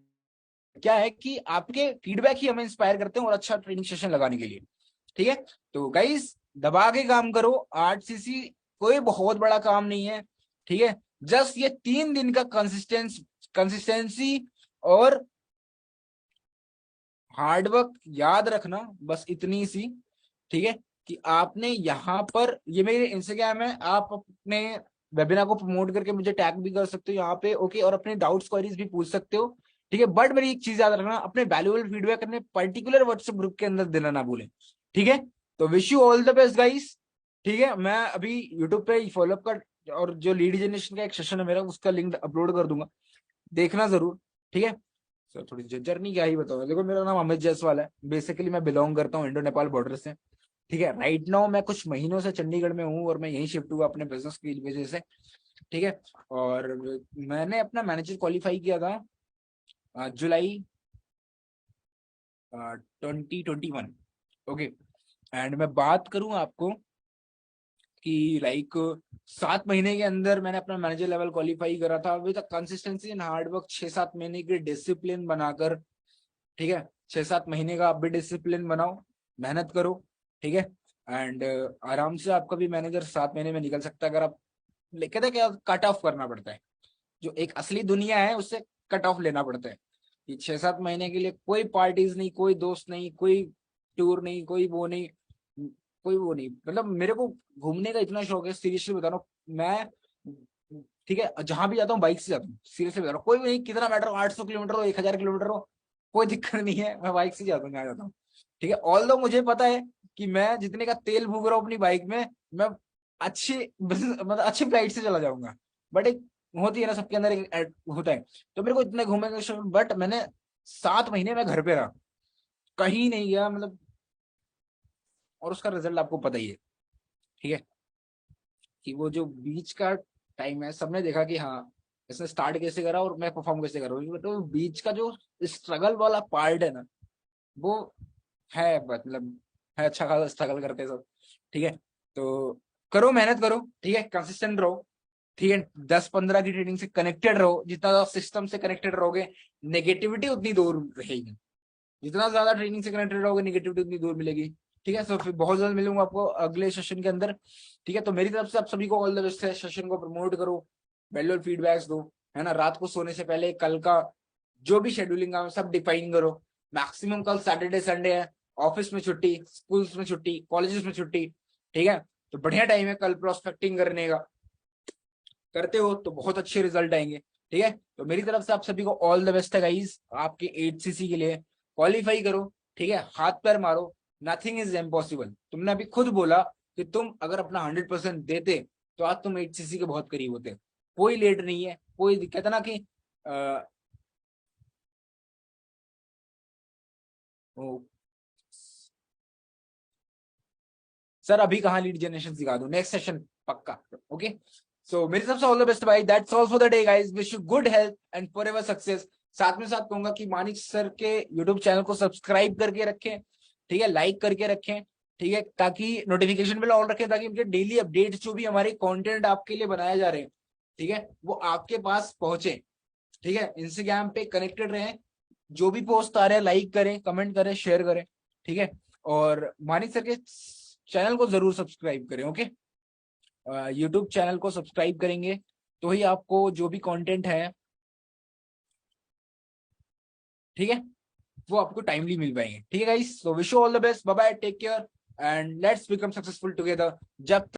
क्या है कि आपके फीडबैक ही हमें इंस्पायर करते हैं और अच्छा ट्रेनिंग सेशन लगाने के लिए। ठीक है, तो गाइस दबा के काम करो। 8 CC कोई बहुत बड़ा काम नहीं है। ठीक है, जस्ट ये 3 दिन का कंसिस्टेंसी और हार्डवर्क याद रखना, बस इतनी सी। ठीक है, कि आपने यहाँ पर, ये मेरे इंस्टाग्राम है, आप अपने वेबिनार को प्रमोट करके मुझे टैग भी कर सकते हो यहाँ पे, ओके, और अपने डाउट्स क्वेरीज भी पूछ सकते हो। ठीक है, बट मेरी एक चीज याद रखना, अपने वैल्यूएबल फीडबैक अपने पर्टिकुलर व्हाट्सएप ग्रुप के अंदर देना ना भूलें। ठीक है, तो wish you all the best guys. ठीक है, मैं अभी यूट्यूब पे फॉलोअप का और जो लीड जनरेशन का एक सेशन है मेरा, उसका लिंक अपलोड कर दूंगा, देखना जरूर। ठीक है, सर थोड़ी जर्नी क्या ही बताऊँ। देखो मेरा नाम अमित जायसवाल है, बेसिकली मैं बिलोंग करता हूँ इंडो नेपाल बॉर्डर से। ठीक है, राइट नाउ मैं कुछ महीनों से चंडीगढ़ में हूँ और मैं यहीं शिफ्ट हुआ अपने बिजनेस की वजह से। ठीक है, और मैंने अपना मैनेजर क्वालिफाई किया था जुलाई 2021। ओके, एंड मैं बात करूं आपको कि लाइक 7 महीने के अंदर मैंने अपना मैनेजर लेवल क्वालिफाई करा था विद कंसिस्टेंसी एंड हार्डवर्क। 6-7 महीने की डिसिप्लिन बनाकर, ठीक है, 6-7 महीने का आप भी डिसिप्लिन बनाओ, मेहनत करो, ठीक है, एंड आराम से आपका भी मैनेजर 7 महीने में निकल सकता है अगर आप कहते हैं क्या, कट ऑफ करना पड़ता है। जो एक असली दुनिया है उससे कट ऑफ लेना पड़ता है कि 6-7 महीने के लिए कोई पार्टीज नहीं, कोई दोस्त नहीं, कोई टूर नहीं, कोई वो नहीं, कोई वो नहीं। मतलब मेरे को घूमने का इतना शौक है, सीरियसली बता रहा हूँ मैं, ठीक है, जहां भी जाता हूँ बाइक से जाता हूँ, सीरियसली बता रहा हूँ। कोई भी नहीं, कितना मैटर हो, 800 किलोमीटर हो, 1000 किलोमीटर हो, कोई दिक्कत नहीं है, मैं बाइक से जाता हूँ, जहाँ जाता हूँ, ठीक है। ऑल दो मुझे पता है कि मैं जितने का तेल फूक रहा हूँ अपनी बाइक में, मैं अच्छी मतलब अच्छी फ्लाइट से चला जाऊंगा, बट एक होती है ना, सबके अंदर एक होता है। तो मेरे को इतने घूमने का शौक, बट मैंने 7 महीने मैं घर पे रहा, कहीं नहीं गया मतलब, और उसका रिजल्ट आपको पता ही है, ठीक है, कि वो जो बीच का टाइम है, सबने देखा कि हाँ इसने स्टार्ट कैसे करा और मैं परफॉर्म कैसे कर रहा हूँ। तो बीच का जो स्ट्रगल वाला पार्ट है ना, वो है, मतलब है, अच्छा खासा स्ट्रगल करते हैं सब, ठीक है। तो करो, मेहनत करो, ठीक है, कंसिस्टेंट रहो, ठीक है, 10-15 की ट्रेनिंग से कनेक्टेड रहो। जितना ज्यादा सिस्टम से कनेक्टेड रहोगे, नेगेटिविटी उतनी दूर रहेगी। जितना ज्यादा ट्रेनिंग से कनेक्टेड रहोगे, नेगेटिविटी उतनी दूर मिलेगी, ठीक है। तो फिर बहुत जल्द मिलूंगा आपको अगले सेशन के अंदर, ठीक है। तो मेरी तरफ से आप सभी को ऑल द बेस्ट है, सेशन को प्रमोट करो, वैल्यूएबल फीडबैक्स दो, है ना। रात को सोने से पहले कल का जो भी शेड्यूलिंग है सब डिफाइन करो। मैक्सिमम कल सैटरडे संडे है, ऑफिस में छुट्टी, स्कूल्स में छुट्टी, कॉलेजेस में छुट्टी, ठीक है। तो बढ़िया टाइम है कल प्रोस्पेक्टिंग करने का, करते हो तो बहुत अच्छे रिजल्ट आएंगे, ठीक है। तो मेरी तरफ से आप सभी को ऑल द बेस्ट है गाइस, आपके 8cc के लिए क्वालिफाई करो, ठीक है, हाथ पैर मारो, नथिंग इज इम्पॉसिबल। तुमने अभी खुद बोला कि तुम अगर अपना 100% देते तो आज तुम 8cc के बहुत करीब होते। कोई लेट नहीं है, कोई दिक्कत है ना कि ओ, सर अभी कहाँ लीड जनरेशन सिखा दूं, नेक्स्ट सेशन पक्का, ओके। सो मेरी तरफ से ऑल द बेस्ट भाई, that's all for the day guys, wish you good health and forever success. साथ में साथ कहूंगा कि मानिक सर के यूट्यूब चैनल को सब्सक्राइब करके रखें, ठीक है, लाइक करके रखें, ठीक है, ताकि नोटिफिकेशन बेल ऑन रखें, ताकि उनके डेली अपडेट्स जो भी हमारे कंटेंट आपके लिए बनाए जा रहे हैं, ठीक है, वो आपके पास पहुंचे, ठीक है। इंस्टाग्राम पे कनेक्टेड रहें, जो भी पोस्ट आ रहे हैं लाइक करें, कमेंट करें, शेयर करें, ठीक है। और मानिक सर के चैनल को जरूर सब्सक्राइब करें, ओके। यूट्यूब चैनल को सब्सक्राइब करेंगे तो ही आपको जो भी कंटेंट है, ठीक है, वो आपको टाइमली मिल पाएंगे, ठीक है guys. So wish you all the best, bye bye, take care and let's become successful together. जब